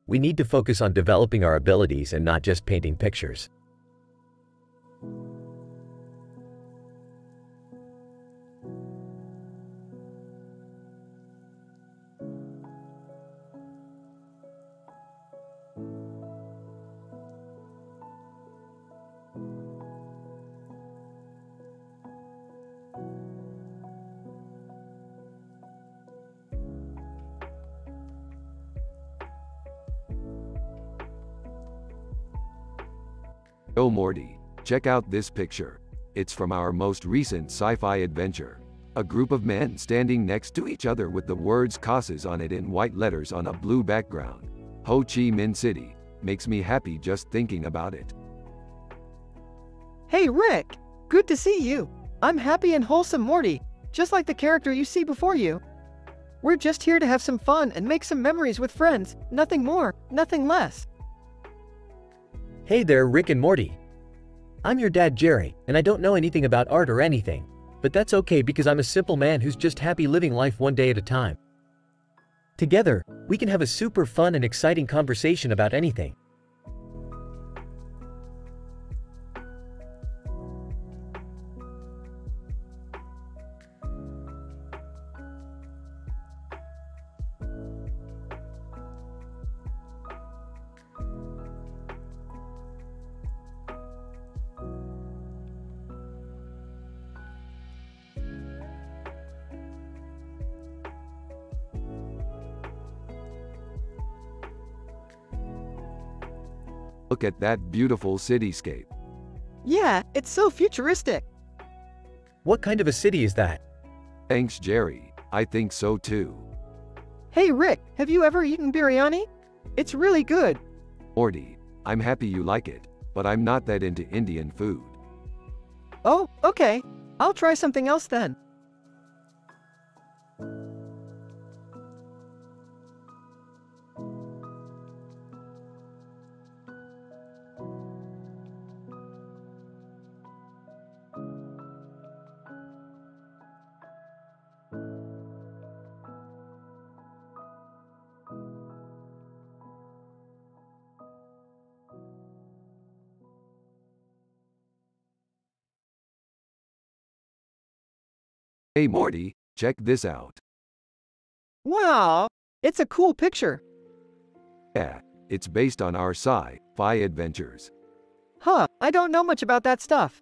We need to focus on developing our abilities and not just painting pictures. Oh Morty, check out this picture. It's from our most recent sci-fi adventure. A group of men standing next to each other with the words CASAS on it in white letters on a blue background. Ho Chi Minh City. Makes me happy just thinking about it. Hey Rick! Good to see you. I'm happy and wholesome Morty, just like the character you see before you. We're just here to have some fun and make some memories with friends, nothing more, nothing less. Hey there, Rick and Morty. I'm your dad Jerry, and I don't know anything about art or anything. But that's okay because I'm a simple man who's just happy living life one day at a time. Together, we can have a super fun and exciting conversation about anything. Look at that beautiful cityscape. Yeah, it's so futuristic. What kind of a city is that? Thanks Jerry, I think so too. Hey Rick, have you ever eaten biryani? It's really good. Morty, I'm happy you like it, but I'm not that into Indian food. Oh, okay. I'll try something else then. Hey Morty, check this out. Wow, it's a cool picture. Yeah, it's based on our sci-fi adventures. Huh, I don't know much about that stuff.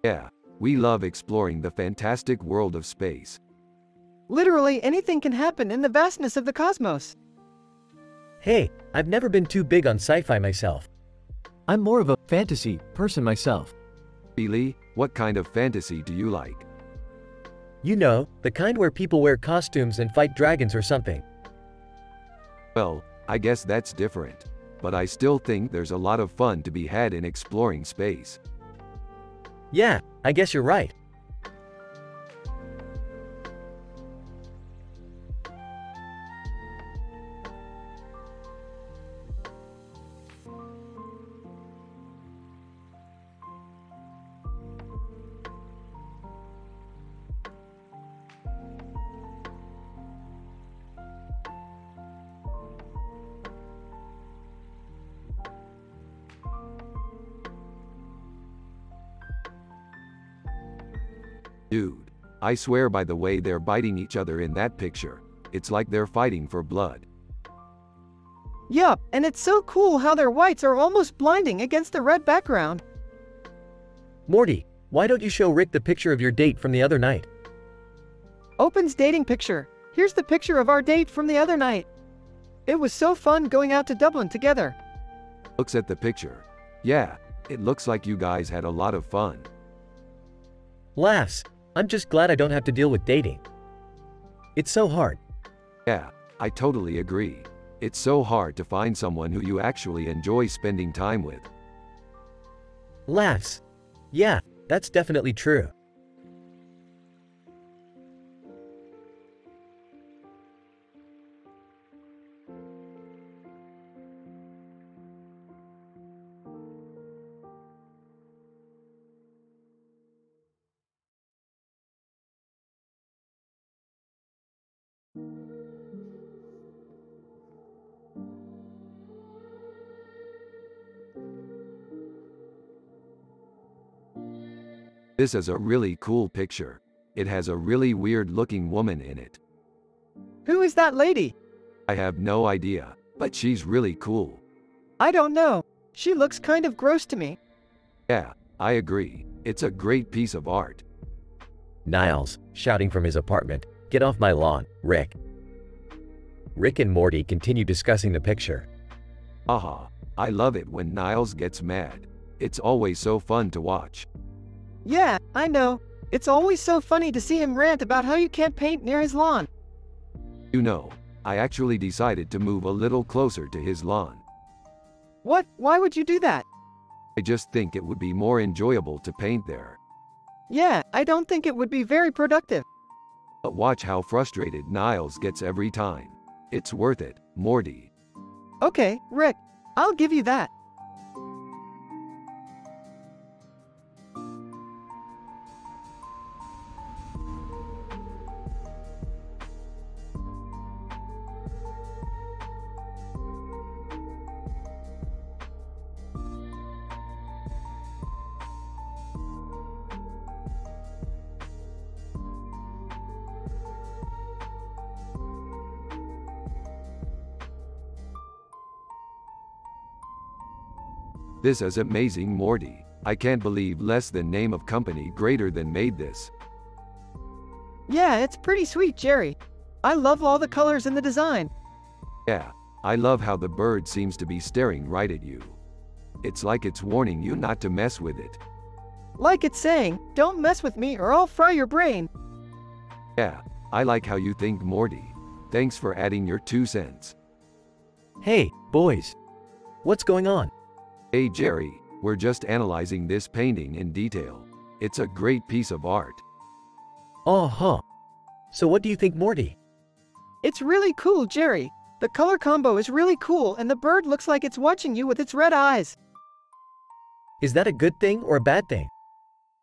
Yeah, we love exploring the fantastic world of space. Literally anything can happen in the vastness of the cosmos. Hey, I've never been too big on sci-fi myself. I'm more of a fantasy person myself. Billy, what kind of fantasy do you like? You know, the kind where people wear costumes and fight dragons or something. Well, I guess that's different. But I still think there's a lot of fun to be had in exploring space. Yeah, I guess you're right. Dude, I swear by the way they're biting each other in that picture. It's like they're fighting for blood. Yup, and it's so cool how their whites are almost blinding against the red background. Morty, why don't you show Rick the picture of your date from the other night? Opens dating picture. Here's the picture of our date from the other night. It was so fun going out to Dublin together. Looks at the picture. Yeah, it looks like you guys had a lot of fun. Laughs. I'm just glad I don't have to deal with dating. It's so hard. Yeah, I totally agree. It's so hard to find someone who you actually enjoy spending time with. Laughs. Yeah, that's definitely true. This is a really cool picture. It has a really weird looking woman in it. Who is that lady? I have no idea, but she's really cool. I don't know. She looks kind of gross to me. Yeah, I agree. It's a great piece of art. Niles, shouting from his apartment, "Get off my lawn, Rick." Rick and Morty continue discussing the picture. Haha, I love it when Niles gets mad. It's always so fun to watch. Yeah, I know. It's always so funny to see him rant about how you can't paint near his lawn. You know, I actually decided to move a little closer to his lawn. What? Why would you do that? I just think it would be more enjoyable to paint there. Yeah, I don't think it would be very productive. But watch how frustrated Niles gets every time. It's worth it, Morty. Okay, Rick, I'll give you that. This is amazing, Morty. I can't believe less than name of company greater than made this. Yeah, it's pretty sweet, Jerry. I love all the colors and the design. Yeah, I love how the bird seems to be staring right at you. It's like it's warning you not to mess with it. Like it's saying, don't mess with me or I'll fry your brain. Yeah, I like how you think, Morty. Thanks for adding your 2 cents. Hey, boys. What's going on? Hey Jerry, we're just analyzing this painting in detail. It's a great piece of art. Uh-huh. So what do you think, Morty? It's really cool, Jerry. The color combo is really cool and the bird looks like it's watching you with its red eyes. Is that a good thing or a bad thing?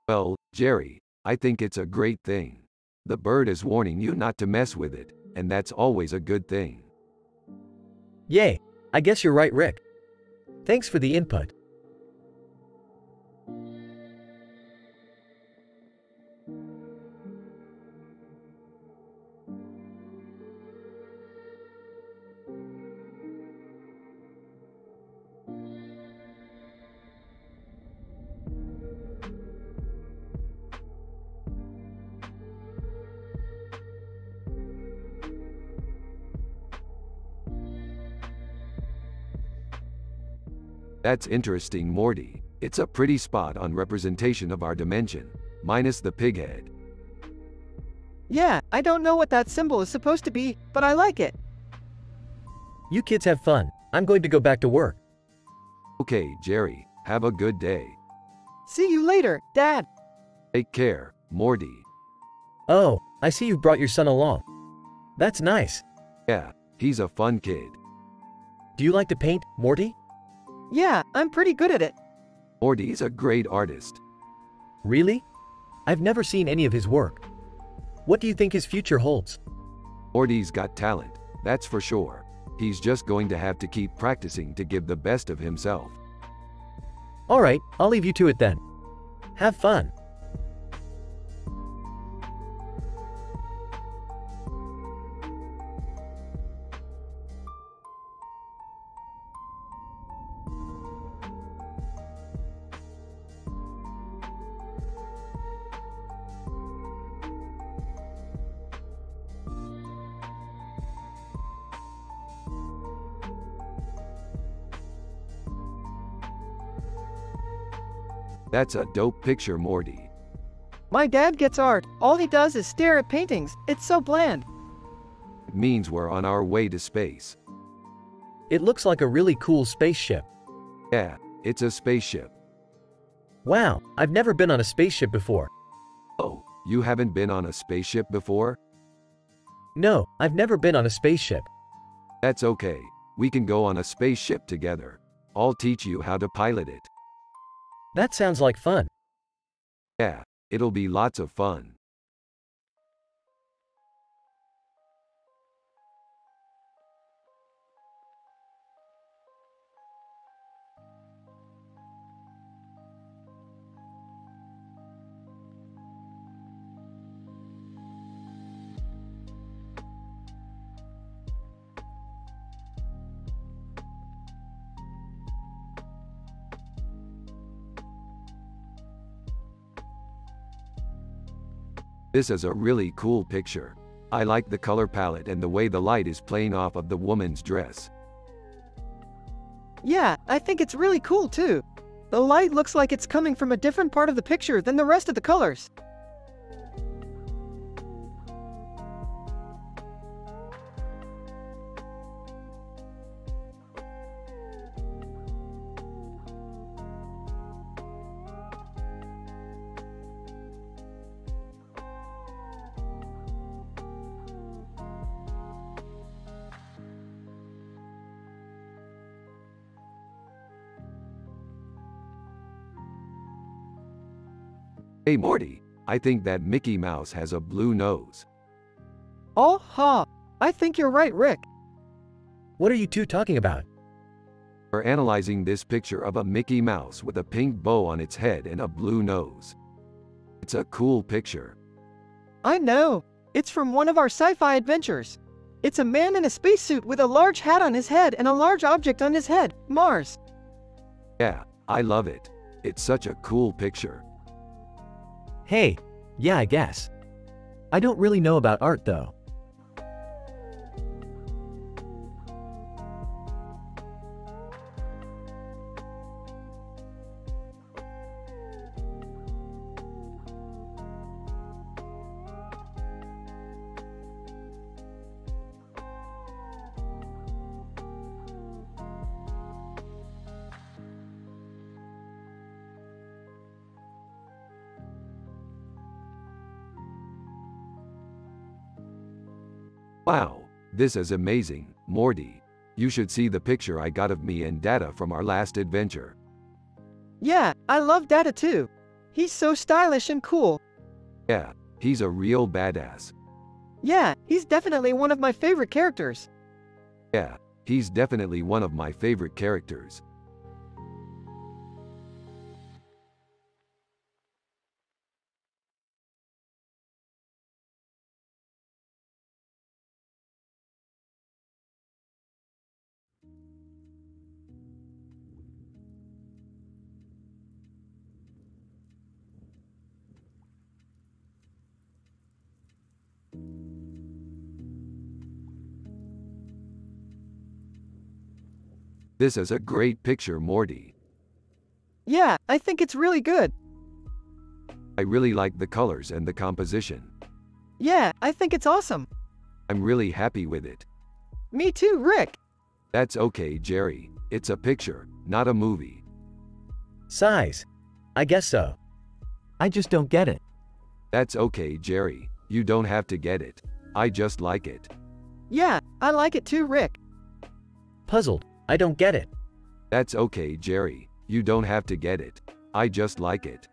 Well, Jerry, I think it's a great thing. The bird is warning you not to mess with it, and that's always a good thing. Yay, I guess you're right, Rick. Thanks for the input. That's interesting, Morty. It's a pretty spot on representation of our dimension, minus the pig head. Yeah, I don't know what that symbol is supposed to be, but I like it. You kids have fun. I'm going to go back to work. Okay, Jerry, have a good day. See you later, Dad. Take care, Morty. Oh, I see you've brought your son along. That's nice. Yeah, he's a fun kid. Do you like to paint, Morty? Yeah, I'm pretty good at it. Morty's a great artist. Really? I've never seen any of his work. What do you think his future holds? Morty's got talent, that's for sure. He's just going to have to keep practicing to give the best of himself. Alright, I'll leave you to it then. Have fun. That's a dope picture, Morty. My dad gets art. All he does is stare at paintings. It's so bland. It means we're on our way to space. It looks like a really cool spaceship. Yeah, it's a spaceship. Wow, I've never been on a spaceship before. Oh, you haven't been on a spaceship before? No, I've never been on a spaceship. That's okay. We can go on a spaceship together. I'll teach you how to pilot it. That sounds like fun. Yeah, it'll be lots of fun. This is a really cool picture. I like the color palette and the way the light is playing off of the woman's dress. Yeah, I think it's really cool too. The light looks like it's coming from a different part of the picture than the rest of the colors. Hey Morty, I think that Mickey Mouse has a blue nose. Oh ha! I think you're right, Rick. What are you two talking about? We're analyzing this picture of a Mickey Mouse with a pink bow on its head and a blue nose. It's a cool picture. I know. It's from one of our sci-fi adventures. It's a man in a spacesuit with a large hat on his head and a large object on his head, Mars. Yeah, I love it. It's such a cool picture. Hey, yeah, I guess. I don't really know about art though. Wow, this is amazing, Morty. You should see the picture I got of me and Data from our last adventure. Yeah, I love Data too. He's so stylish and cool. Yeah, he's a real badass. Yeah, he's definitely one of my favorite characters. Yeah, he's definitely one of my favorite characters. This is a great picture, Morty. Yeah, I think it's really good. I really like the colors and the composition. Yeah, I think it's awesome. I'm really happy with it. Me too, Rick. That's okay, Jerry. It's a picture, not a movie. Size. I guess so. I just don't get it. That's okay, Jerry. You don't have to get it. I just like it. Yeah, I like it too, Rick. Puzzled. I don't get it. That's okay, Jerry. You don't have to get it. I just like it.